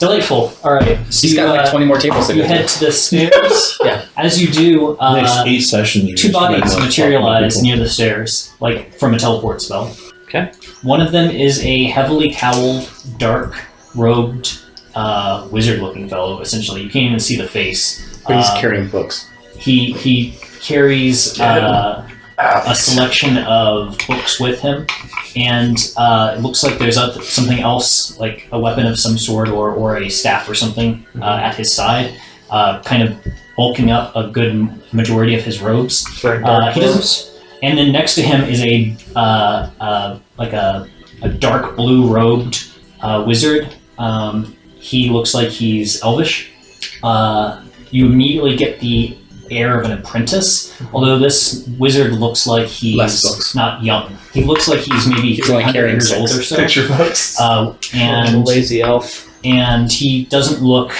Delightful. All right. So He's got like 20 more tables to you go head to. to the stairs. Yeah. As you do, Next 8 sessions. you two just spend bodies less materialize talking to near the stairs, like from a teleport spell. Okay. One of them is a heavily cowled, dark-robed, wizard-looking fellow. Essentially, you can't even see the face. But he's carrying books. He carries a selection of books with him, and it looks like there's something else, like a weapon of some sort or a staff or something at his side, kind of bulking up a good majority of his robes. He doesn't. And then next to him is a dark blue robed wizard. He looks like he's elvish. You immediately get the air of an apprentice, although this wizard looks like Less he's books. not young. He looks like he's maybe He's only 100 carrying years old 6 or so. Picture books. And lazy elf. and he doesn't look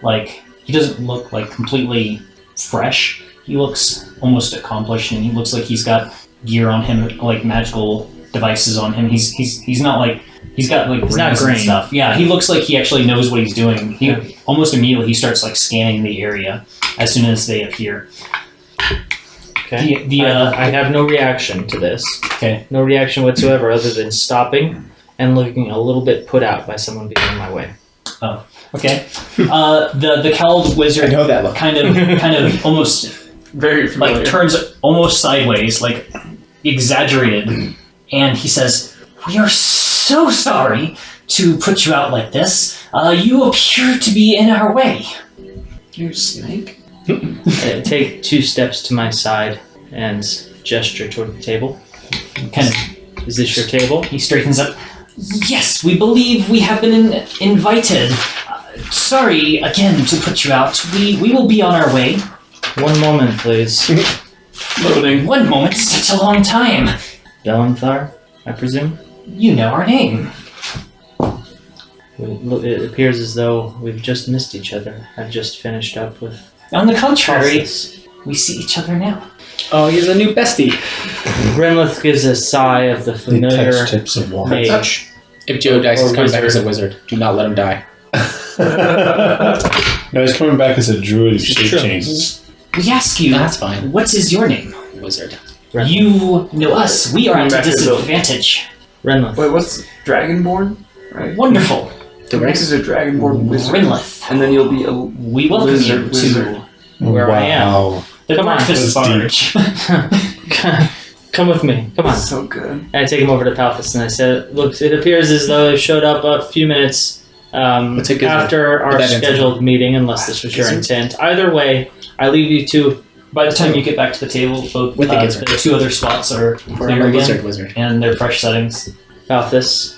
like completely fresh. He looks almost accomplished, and he looks like he's got gear on him, like magical devices on him. He's not like he's got like He's not rings and green. stuff. Yeah, he looks like he actually knows what he's doing. He almost immediately he starts like scanning the area as soon as they appear. Okay. The I have no reaction to this. Okay. No reaction whatsoever, other than stopping and looking a little bit put out by someone being in my way. okay. The cowled I wizard know that look. kind of almost Very familiar. like turns almost sideways, like exaggerated, and he says, "We are so sorry to put you out like this. You appear to be in our way." You snake? I take 2 steps to my side and gesture toward the table. Kind of, Is this your table? he straightens up. Yes, we believe we have been invited. Sorry again to put you out. We will be on our way. One moment, please. Loading. 1 moment, such a long time. Dalenpass, I presume? You know our name. It appears as though we've just missed each other. I've just finished up with On the contrary, process. we see each other now. Oh, he's a new bestie. Renlith gives a sigh of the They familiar touch tips of wine. mage. If Joe Dice is Or coming back as a wizard. wizard, do not let him die. No, he's coming back as a druid who shape True. changes. We ask you, That's fine. what is your name? Wizard. Renlith. You know us. We are Coming at a back to the- disadvantage. Renlith. Wait, what's Dragonborn? Right. Wonderful. The Rex is a Dragonborn wizard. Rinlith. And then you'll be a We welcome Wizard, you wizard. Where I am. Wow. to the Come on, breakfast that's barge. Come with me. Come on. so good. And I take him over to Palphus and I said, look, it appears as though it showed up a few minutes What's a gizzard? after our What that scheduled meeting, unless this was your Gizzard? intent. Either way, I leave you to By the time you get back to the table, both With the gizzard. the 2 other spots are For clear a again, wizard. and they're fresh settings. Palphus.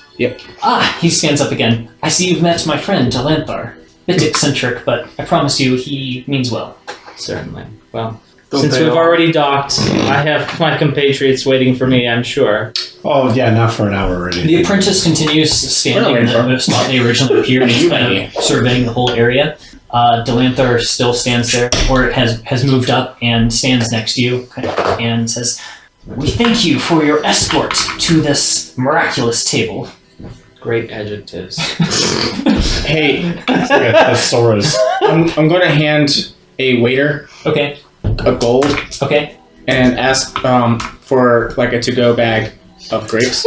Ah, he stands up again. I see you've met my friend, Dalenpass. Bit eccentric, but I promise you he means well. Certainly. Well, Don't since they we've all? already docked, I have my compatriots waiting for me, I'm sure. Oh, yeah, not for an hour already. The apprentice continues standing in the spot they originally appeared, and he's kind of surveying the whole area. Dalenpass still stands there, or has moved up and stands next to you, and says, "We thank you for your escort to this miraculous table." Great adjectives. Hey, Thesaurus. I'm going to hand a waiter Okay, a gold okay. and ask for like a to-go bag of grapes.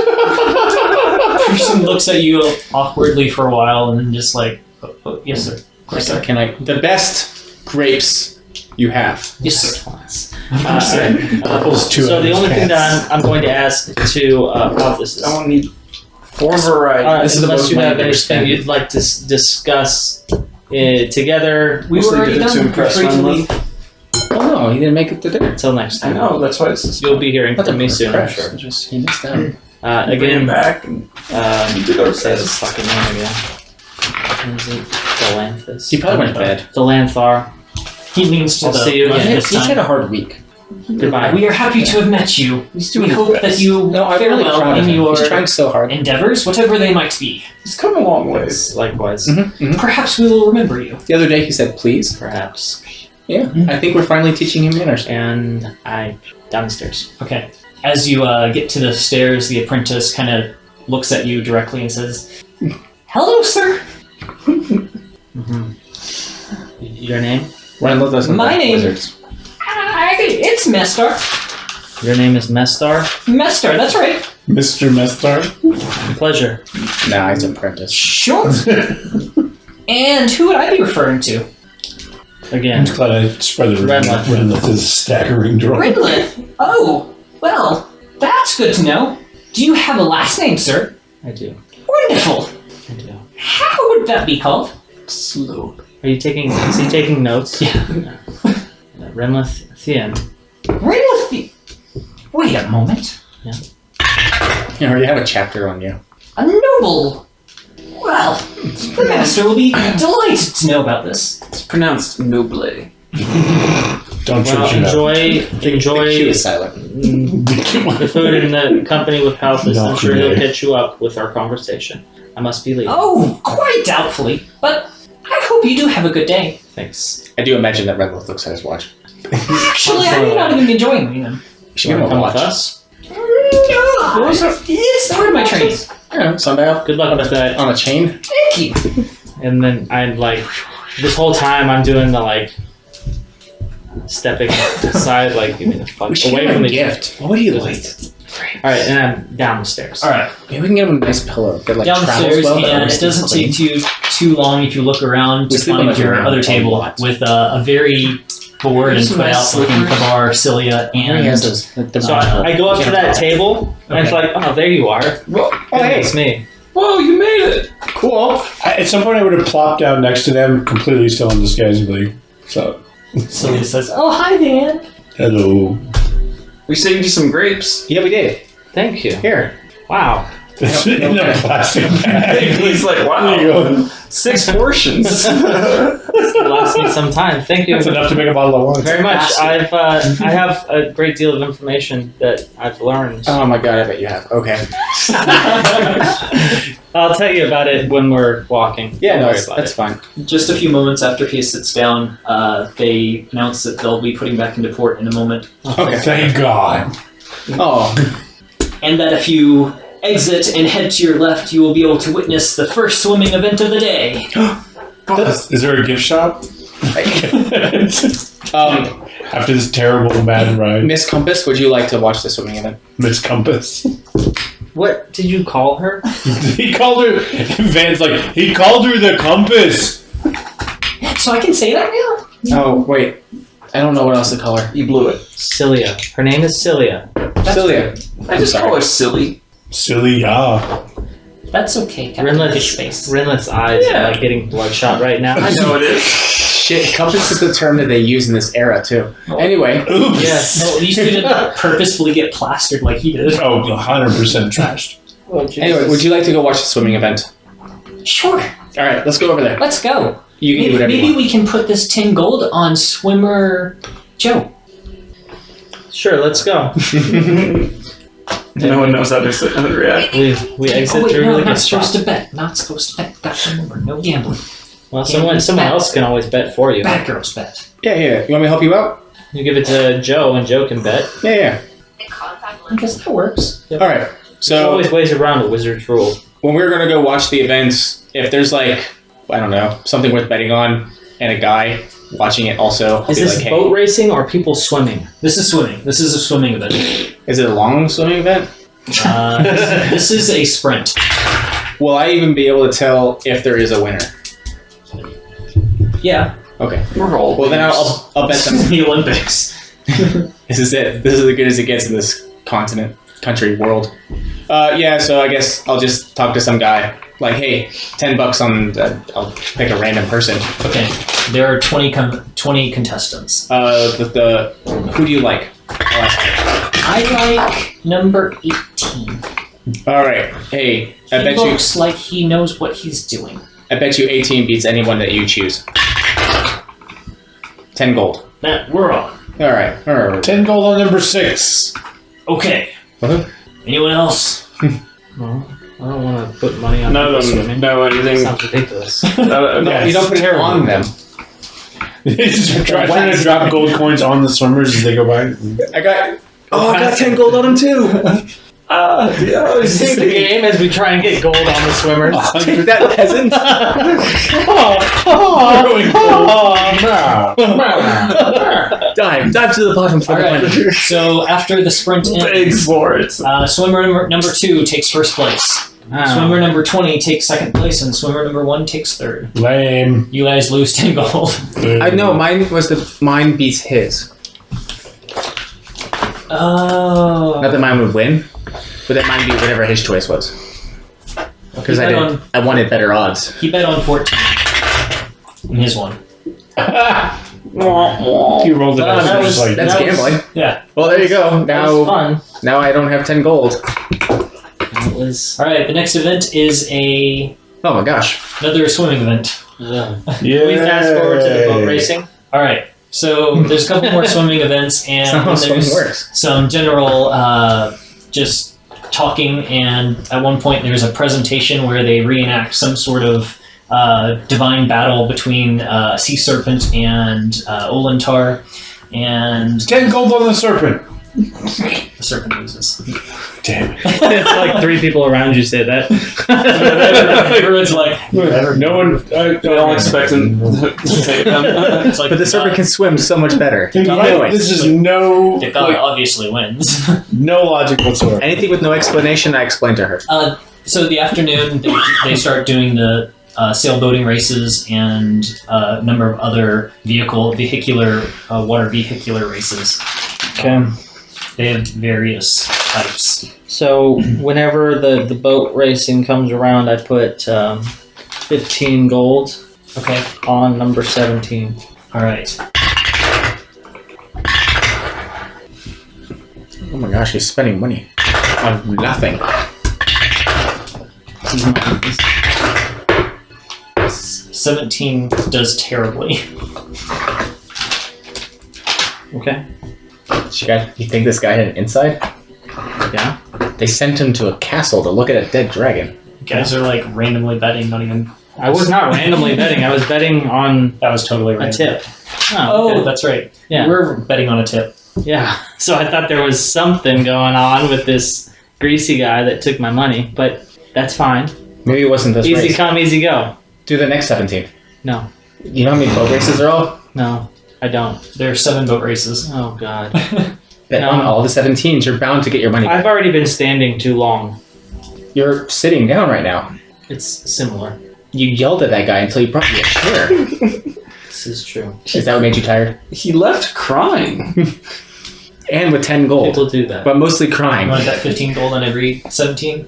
Person looks at you awkwardly for a while, and then just like, oh, yes, sir. Of course, sir. Can I? The best grapes you have. Yes, sir. Apples, 2 So the others only thing pants. that I'm going to ask to Palphus is, I won't need For variety. This is the unless most you money have I've ever anything spent. you'd like to discuss together. We were Mostly already did it to done. impress Free to my leave. Oh no, he didn't make it to dinner. Until next I time. know, that's why it's You'll be hearing Not from me that soon, I'm impressed, sure. Just he missed out. bring Again, him back and you did our say his best. fucking name again. What is it? Dalenpass. He probably went to bed. Delanthar. He leans to I'll the see you right again. this He's had time. a hard week. Goodbye. We are happy to have met you. He's We doing his hope best. that you No, I'm fare really well proud of in him. your He's trying so hard. endeavors, whatever they might be. He's come a long ways. Likewise. Perhaps we will remember you. The other day he said please. Perhaps. Yeah, I think we're finally teaching him manners. And I downstairs. Okay. As you get to the stairs, the apprentice kind of looks at you directly and says, "Hello, sir. Your name? Randall doesn't My like name- wizards. It's Mestar. Your name is Mestar? Mestar, that's right. Mr. Mestar. Pleasure. Nah, he's an apprentice. Sure. And who would I be referring to? I'm Again. just glad I spread the Renlith. Renlith is a staggering draw. Ridley. Oh, well, that's good to know. Do you have a last name, sir? I do. Wonderful. I do. How would that be called? Slow. Are you taking? Is he taking notes? Yeah. Renlith Thien. Ridley. Wait a moment. You already have a chapter on you. A noble. Well, the master will be delighted to know about this. It's pronounced noble. Don't Well, church it up. The Q enjoy is silent. the food and the company with Palthus. I'm sure he'll Okay. catch you up with our conversation. I must be leaving. Oh, quite doubtfully, but I hope you do have a good day. Thanks. I do imagine that Redwolf looks at his watch. Actually, I may not even be joining them. You should You give him want to a come with watch. us? It's part of my training. Yeah, sundial. Good luck with that. On a chain. Thank you. And then I'm like, this whole time I'm doing the like, stepping aside, like giving the fuck We should away give him from a the gift. What would he like? All right, and I'm down the stairs. All right. Maybe we can get him a nice pillow. That like travels Downstairs, well. that and always it doesn't stays take too long if you look around We to sleep on find the your ground other a table lot. with a very bored and There's some put out nice looking slippers. Kabar, Cilia, clean. He has and those. So I go up to that table, and it's like, oh, there you are. Well, Oh, hey. It's me. whoa, you made it! Cool. At some point, I would have plopped down next to them, completely still in disguise, and be like, so, Cilia says, "Oh, hi, Dan." hello. We saved you some grapes. Yeah, we did. Thank you. Here. Wow. It's in a plastic bag. He's like, There you wow, go. 6 portions. It lasts me some time. Thank you That's enough to make a bottle of wine. very much. Basket. I have a great deal of information that I've learned. Oh my god, I bet you have. Okay. I'll tell you about it when we're walking. Yeah, Don't no, worry that's, about that's it. fine. Just a few moments after he sits down, they announce that they'll be putting back into port in a moment, Okay. Thank God. Oh, and that if you exit and head to your left, you will be able to witness the first swimming event of the day. Is there a gift shop? After this terrible bad ride, Miss Compass, would you like to watch the swimming event? Miss Compass. What did you call her? He called her. Van's like, he called her the compass. So I can say that now? Oh, wait. I don't know what else to call her. You blew it. Cilia. Her name is Cilia. Cilia. I just call her silly. Silly, yeah. That's okay, Captain Rinlith's Fishface. Rinlith's eyes Yeah. are like getting bloodshot right now. I know it is. Shit, compass is the term that they use in this era, too. Anyway. Oops. Yes. No, you didn't purposefully get plastered like he did. Oh, 100% trashed. Oh, Jesus. Anyway, would you like to go watch the swimming event? Sure, Alright, let's go over there. let's go. You can do whatever you Maybe want. we can put this 10 gold on Swimmer Joe. Sure, let's go. No one knows how to react. We exit Oh wait, through no, the not gift supposed shop. to bet. Not supposed to bet. Gotta remember, no gambling. Well, someone else can always bet for you. Bad girls bet. Yeah, yeah. You want me to help you out? You give it to Joe, and Joe can bet. Yeah, yeah. I guess that works. Alright. There's So, always ways around a wizard's rule. when we're gonna go watch the events, if there's like, I don't know, something worth betting on, and a guy watching it also, I'll Is be this like, hey, boat racing or people swimming? This is swimming. This is a swimming event. is it a long swimming event? This is a sprint. Will I even be able to tell if there is a winner? Yeah. Okay. We're all Well, then I'll bet them. The Olympics. This is it. This is as good as it gets in this continent, country, world. Yeah, so I guess I'll just talk to some guy. Like, hey, $10 on. I'll pick a random person. Okay. There are 20 contestants. Who do you like? I like number 18. All right. Hey, He looks like he knows what he's doing. I bet you 18 beats anyone that you choose. 10 gold. That we're on. All right. 10 gold on number 6. Okay. Uh-huh. Anyone else? Well, I don't want to put money on None of people them swimming. know anything. Sounds ridiculous. No, you don't put it on them. Just trying to drop gold coins on the swimmers as they go by. I got 10 gold on them too. Save the game as we try and get gold on the swimmers. That peasant. Dive to the bottom for the money. Alright, so after the sprint Big ends, sports. swimmer number 2 takes first place. Swimmer number 20 takes second place, and swimmer number 1 takes third. Lame. You guys lose 10 gold. I know, mine beats his. Oh. Not that mine would win, but that mine beat whatever his choice was. Because I wanted better odds. He bet on 14 in his one. You rolled it out. That's that was- gambling. Yeah. Well, there you go. That was fun. Now I don't have 10 gold. It was. Alright, the next event is Oh my gosh. another swimming event. Yeah. Can we fast forward to the boat racing? Alright, so there's a couple more swimming events, and That's not how swimming there's works. some general just talking, and at one point there's a presentation where they reenact some sort of divine battle between Sea Serpent and Olentar, and 10 gold on the serpent. the Serpent loses. Damn it. It's like 3 people around you say that. Everyone's like, whatever. No one. They all expect him to save them. It's like But the serpent can swim so much better. This is no the god obviously wins. no logic whatsoever. Anything with no explanation, I explain to her. So the afternoon, they start doing the sailboating races and a number of other water vehicular races. Okay. They have various types. So whenever the boat racing comes around, I put 15 gold Okay. on number 17. All right. Oh my gosh, he's spending money on nothing. 17 does terribly. Okay. You think this guy had an inside? Yeah. They sent him to a castle to look at a dead dragon. You guys are like randomly betting, not even. I was not randomly betting. I was betting on That was totally a random. tip. Oh, okay. that's right. Yeah. We're betting on a tip. Yeah. So I thought there was something going on with this greasy guy that took my money, but that's fine. Maybe it wasn't this Easy race. come, easy go. Do the next 17. No. You know how many boat races there are? No, I don't. There are 7 boat races. Oh, God. Bet No. on all the 17s. You're bound to get your money back. I've already been standing too long. You're sitting down right now. It's similar. You yelled at that guy until he brought you a chair. This is true. Is that what made you tired? He left crying. And with 10 gold. People do that. But mostly You crying. want that 15 gold on every 17?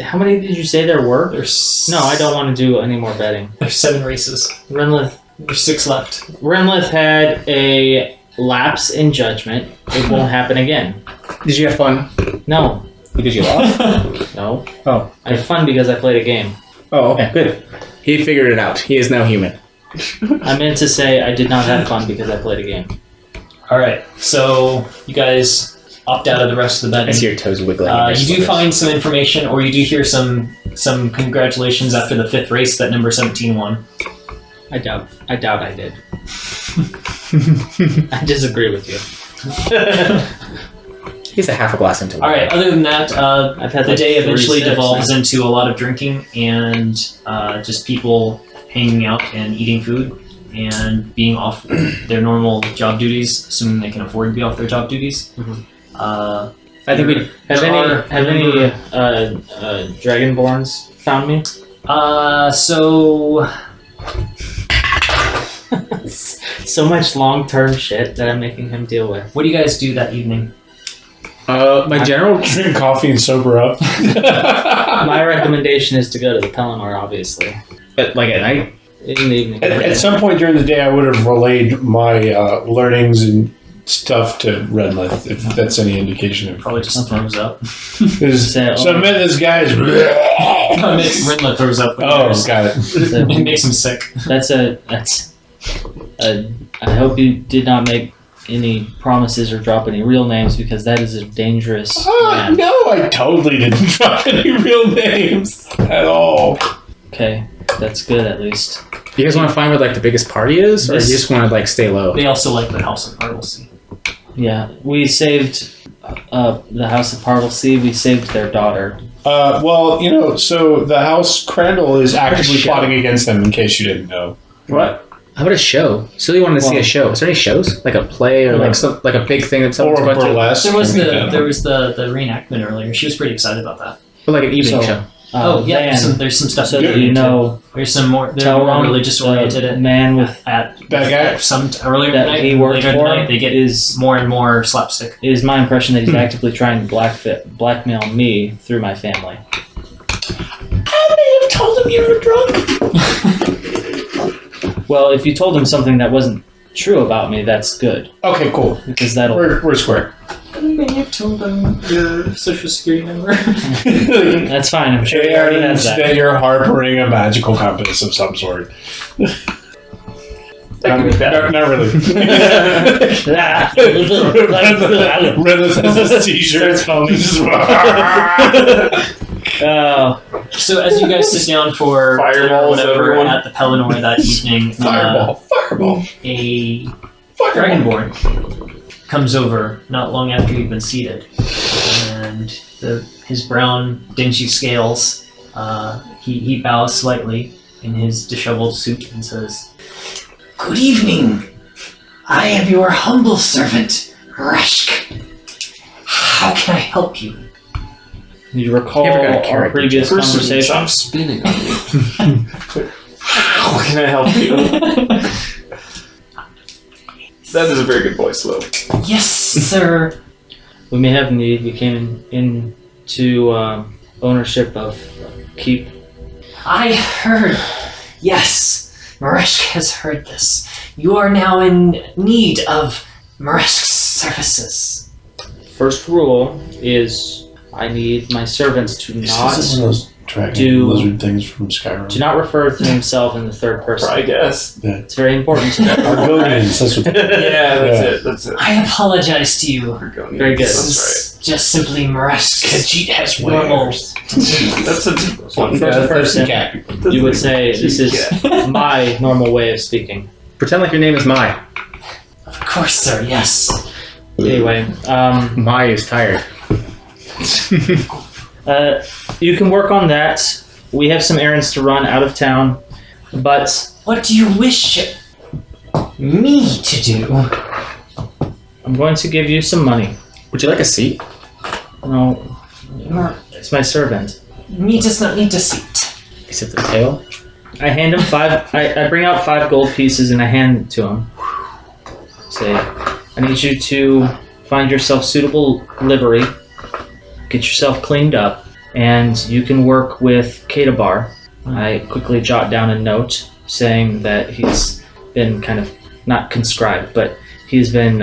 How many did you say there were? There's No, I don't want to do any more betting. There's 7 races. Renlith There's 6 left. Renlith had a lapse in judgment. It won't happen again. Did you have fun? No. Because you lost? No. Oh. I had fun because I played a game. Oh, okay. Good. He figured it out. He is now human. I meant to say I did not have fun because I played a game. All right, so you guys opt out of the rest of the I betting. see your toes wiggling. in your You do slippers. find some information, or you do hear some congratulations after the 5th race that number 17 won. I doubt I did. I disagree with you. He's a half a glass into it. All right. Other than that, I've had the like day 3 eventually sips devolves now. into a lot of drinking and just people hanging out and eating food and being off their normal job duties, assuming they can afford to be off their job duties. Mhm. I think we. Have any Dragonborns found me? So So much long-term shit that I'm making him deal with. what do you guys do that evening? My general. Drink coffee and sober up. My recommendation is to go to the Pelennor, obviously. Like at night? In the evening. At some point during the day, I would have relayed my learnings and stuff to Redlith, if that's any indication. Probably just throws up. So I met this guy. Ridla throws up. Oh, got it. It makes him sick. I hope you did not make any promises or drop any real names, because that is a dangerous man. No, I totally didn't drop any real names at all. Okay, that's good at least. You guys want to find where like the biggest party is, or you just want to like stay low? They also like the House of Parvelsey. Yeah, we saved the House of Parvelsey. We saved their daughter. Well, so the House Crandall is actively plotting against them, in case you didn't know. What? How about a show? Silly wanted to see a show. Is there any shows? Like a play or like a big thing that someone's going to? Burlesque. There was the reenactment earlier. She was pretty excited about that. Or like an evening show. There's some stuff. So that you know, there's some more. They're more religious oriented. Man with at that guy. Some earlier that night, he worked later for night, they get more and more slapstick. It is my impression that he's actively trying to blackmail me through my family. I may have told him you were drunk. Well, if you told him something that wasn't true about me, that's good. Okay, cool. Because that'll. We're square. I may have told them your social security number. That's fine. I'm sure he already has that. That you're harboring a magical compass of some sort. That could be bad. Not really. Redlith has a seizure. Oh. So as you guys sit down for dinner or whatever at the Pelennor that evening, Fireball. A Dragonborn comes over not long after you've been seated, and his brown dingy scales, he bows slightly in his disheveled suit and says, Good evening. I am your humble servant, Reshk. How can I help you? You recall our previous conversation? Stop spinning on me. How can I help you? That is a very good voice, Lou. Yes, sir. We may have need. We came into ownership of Keep. I heard. Yes, Mareshk has heard this. You are now in need of Mareshk's services. First rule is I need my servants to not lizard things from Skyrim. do not refer to himself in the third person. I guess. Yeah. It's very important to know. Argonians, that's what Yeah, that's it. I apologize to you. Very good. This is just simply Mareshk's Khajiit has normal. That's a First person, you would say this is my normal way of speaking. Pretend like your name is Mai. Of course, sir, yes. Anyway, Mai is tired. you can work on that. We have some errands to run out of town, but What do you wish me to do? I'm going to give you some money. Would you like a seat? No, it's my servant. Me does not need a seat. Is it the tail? I hand him 5. I bring out 5 gold pieces and I hand it to him. Say, I need you to find yourself suitable livery, get yourself cleaned up, and you can work with Kadabar. I quickly jot down a note saying that he's been kind of, not conscribed, but he's been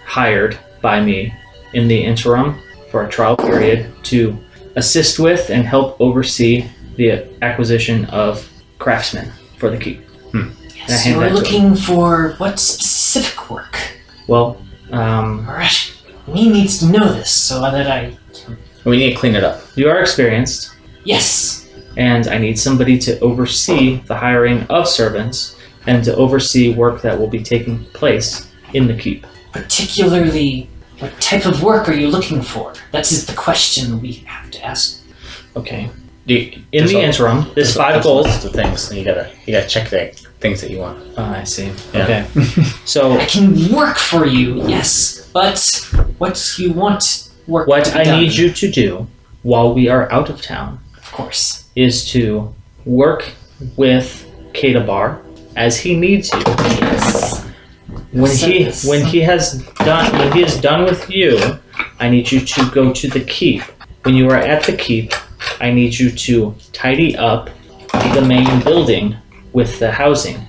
hired by me in the interim for a trial period to assist with and help oversee the acquisition of craftsmen for the keep. Yes, you are looking for what specific work? Well, Mareshk, he needs to know this so that I... We need to clean it up. you are experienced, Yes. and I need somebody to oversee the hiring of servants and to oversee work that will be taking place in the keep. Particularly, what type of work are you looking for? That is the question we have to ask. Okay. In In the interim, this 5 gold. The things, and you gotta check the things that you want. Oh, I see. Yeah. Okay. So I can work for you, yes, but what do you want work what to be I done? need you to do while we are out of town Of course. is to work with Kadabar as he needs you. Yes. When he is done with you, I need you to go to the keep. When you are at the keep, I need you to tidy up the main building with the housing.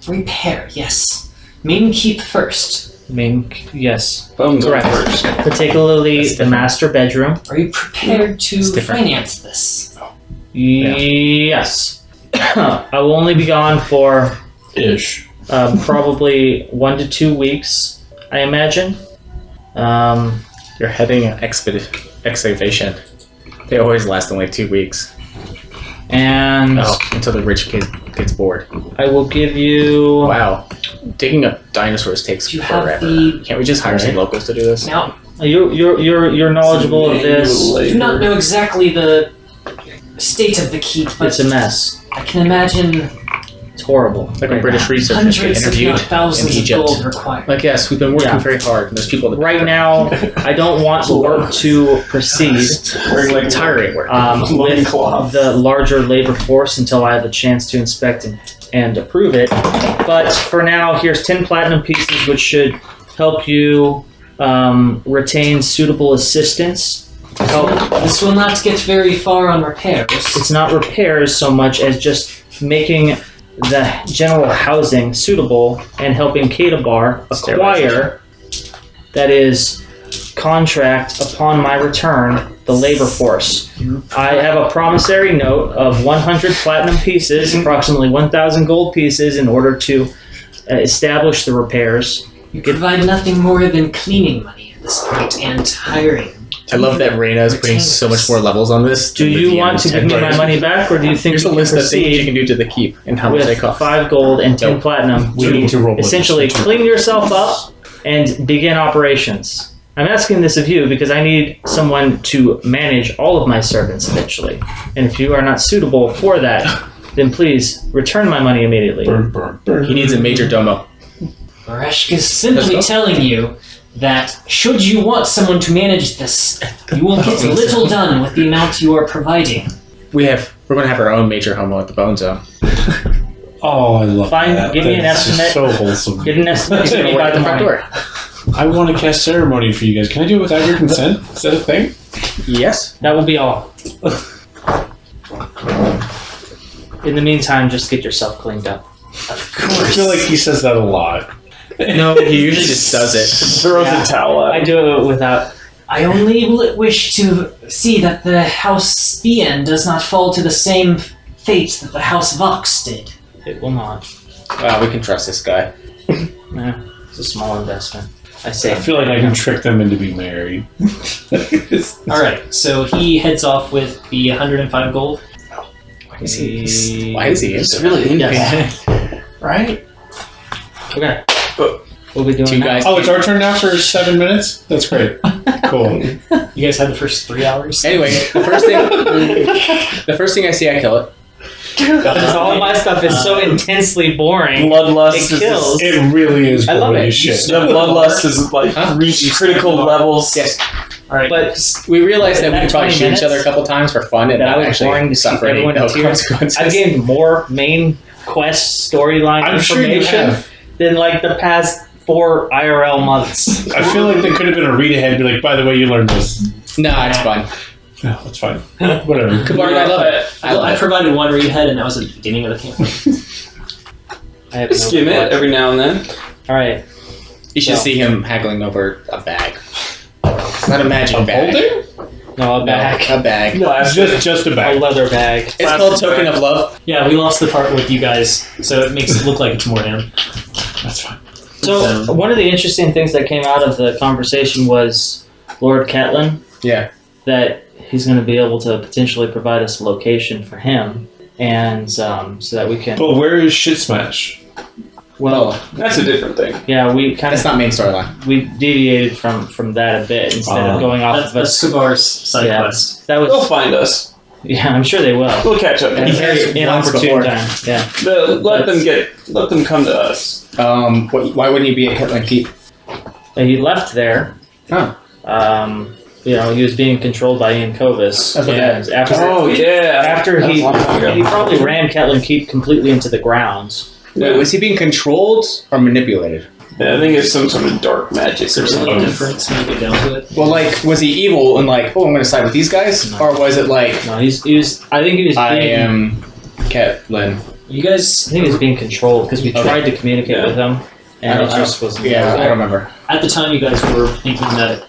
Repair, yes. Main keep first. Yes, Bones correct. first. Particularly the master bedroom. Are you prepared to finance this? Yes. I will only be gone for Ish. probably 1 to 2 weeks, I imagine. You're heading an excavation. They always last only 2 weeks. And Until the rich kid gets bored. I will give you. Wow. Digging up dinosaurs takes Do you have forever. the- Can't we just hire some locals to do this? Now, You're knowledgeable of this. I do not know exactly the state of the keep, but It's a mess. I can imagine It's horrible. Like when British researchers get hundreds, if interviewed not in thousands of Egypt. gold required. Like, yes, we've been working Yeah. very hard, and there's people that Right now, I don't want the work to proceed tiring work. with the larger labor force until I have a chance to inspect and approve it. But for now, here's 10 platinum pieces, which should help you retain suitable assistance. This will not get very far on repairs. It's not repairs so much as just making the general housing suitable and helping Katabar acquire, that is, contract upon my return, the labor force. I have a promissory note of 100 platinum pieces, approximately 1,000 gold pieces, in order to establish the repairs. You provide nothing more than cleaning money at this point and hiring. I love that Reyna is putting so much more levels on this. Do than the you DM want to give me my intended. money back, or do you think Here's you a can list of things you proceed can do to the keep and how much they with cost. 5 gold and 10 Nope. platinum We need to roll it. essentially clean yourself up and begin operations? I'm asking this of you because I need someone to manage all of my servants eventually. And if you are not suitable for that, then please return my money immediately. Burn, burn, burn. He needs a major domo. Mareshk is simply Let's go. telling you that should you want someone to manage this, you will get little done with the amount you are providing. We're going to have our own major homo at the Bone Zone. Oh, I love Fine, that. give me an That's just estimate. so wholesome. Get an estimate He's to going me to by work the the front morning. door. I want to cast ceremony for you guys. Can I do it without your consent? Is that a thing? Yes. That will be all. In the meantime, just get yourself cleaned up. I feel like he says that a lot. No, he usually just does it. Throws Yeah. a towel I at him. do it without. I only wish to see that the House Bien does not fall to the same fate that the House Vox did. It will not. Wow, we can trust this guy. It's a small investment. I say. I feel like I can trick them into being married. Alright, so he heads off with the 105 gold. Why is he into it? really into Yes. Right? Okay. But- We'll be doing Do you that. guys Oh, it's our turn now for 7 minutes? That's great. Cool. You guys had the first 3 hours? Anyway, the first thing I see, I kill it. Because all of my stuff is so intensely boring. Bloodlust It kills. It really is I love boring it. as shit. The bloodlust is like Huh? reached critical levels. Yes. Alright. But We realized that we That could probably 20 shoot each other a minutes, couple times for fun and that not was actually boring to see suffer any everyone in health tears. consequences. I've gained more main quest storyline I'm sure you information have. than like the past 4 IRL months. I feel like there could have been a read ahead, be like, by the way, you learned this. Nah, it's fun. No, that's fine. Whatever. Kabarn, I love it. I love I it. provided one read head, and that was at the beginning of the campaign. I have no Skim it every now and then. All right. You should So- see him haggling over a bag. Not a magic bag. Holding? No, a No, bag. a bag. No, it's just a A bag. leather bag. It's called Token of Love. Yeah, we lost the part with you guys, so it makes it look like it's more him. That's fine. So one of the interesting things that came out of the conversation was Lord Catlin, Yeah. that he's going to be able to potentially provide us a location for him, and so that we can. But where is Shit Smash? Well, That's a different thing. yeah, we kind That's of not main storyline. we deviated from that a bit instead of going off That's, of that's us. Kabar's side Yeah, quest. that They'll was. find us. Yeah, I'm sure they will. We'll catch up. At a He very has once inopportune before. time. Yeah. Let them come to us. Why wouldn't he be at Hitland Keep? And he left there. Oh. He was being controlled by Ian Kovis. That's what And after That was he a long time ago. he probably ran Catlin Keep completely into the ground. Wait, was he being controlled or manipulated? Yeah, I think it's some sort of dark magic So or there's a little something. difference when you get down to it. Well, like, was he evil and like, oh, I'm going to side with these guys, No. or was it like, No, he was. I think he was. I being, am Catelyn? You guys, I think he was being controlled because we Okay. tried to communicate with him, and it just wasn't. Yeah, I don't remember. at the time, you guys were thinking that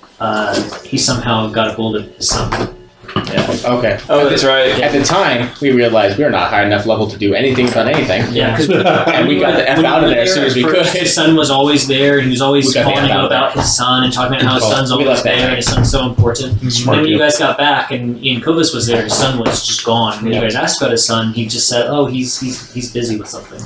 he somehow got a hold of his son. Okay. Oh, that's right. At the time, we realized we were not high enough level to do anything about anything. Yeah, because And we got the F out of there as soon as we could. His son was always there. He was always We got the calling F out you of there. about his son and talking about how his Good call. son's We always left that there there. and his son's so important. And Smart then when you deal. guys got back and Ian Kovis was there, his son was just gone. When you guys asked about his son, he just said, "Oh, he's busy with something."